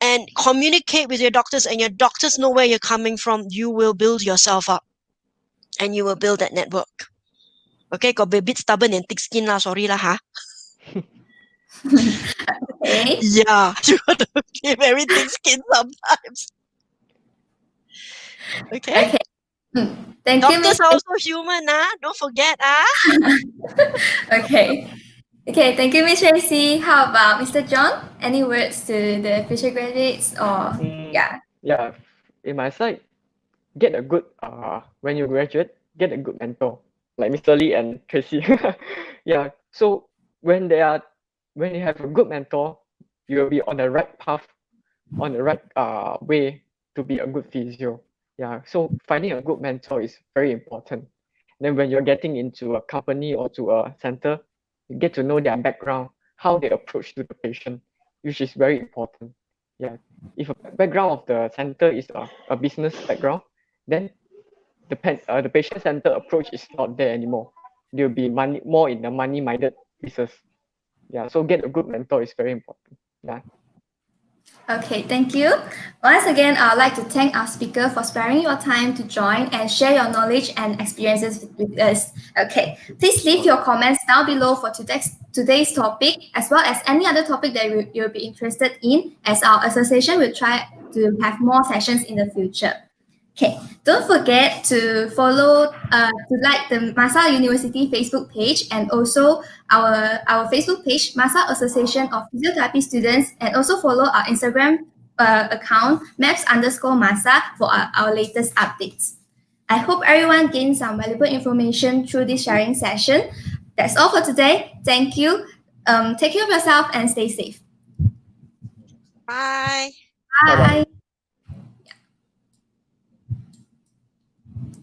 and communicate with your doctors, and your doctors know where you're coming from, you will build yourself up and you will build that network. Okay, got a bit stubborn and thick skin lah, sorry lah, huh? Okay. Yeah, you gotta give everything skin sometimes. Okay? Okay. Thank you, Miss. Doctors are also human, don't forget, Okay. Okay, thank you, Miss Tracy. How about Mr. John? Any words to the future graduates or yeah? Yeah, in my side, get a good when you graduate, get a good mentor like Mr. Lee and Tracy. Yeah, so when they are when you have a good mentor, you will be on the right path, on the right way to be a good physio. Yeah, so finding a good mentor is very important. Then when you're getting into a company or to a center, you get to know their background, how they approach to the patient, which is very important. Yeah, if a background of the center is a business background, then the patient center approach is not there anymore. They'll be more in the money-minded business. Yeah, so get a good mentor is very important. Yeah. Okay, thank you. Once again, I would like to thank our speaker for sparing your time to join and share your knowledge and experiences with us. Okay, please leave your comments down below for today's topic, as well as any other topic that you'll be interested in, as our association will try to have more sessions in the future. Okay, don't forget to follow, to like the MAHSA University Facebook page and also our Facebook page, MAHSA Association of Physiotherapy Students, and also follow our Instagram account, maps_MAHSA for our latest updates. I hope everyone gained some valuable information through this sharing session. That's all for today. Thank you. Take care of yourself and stay safe. Bye. Bye. Bye-bye.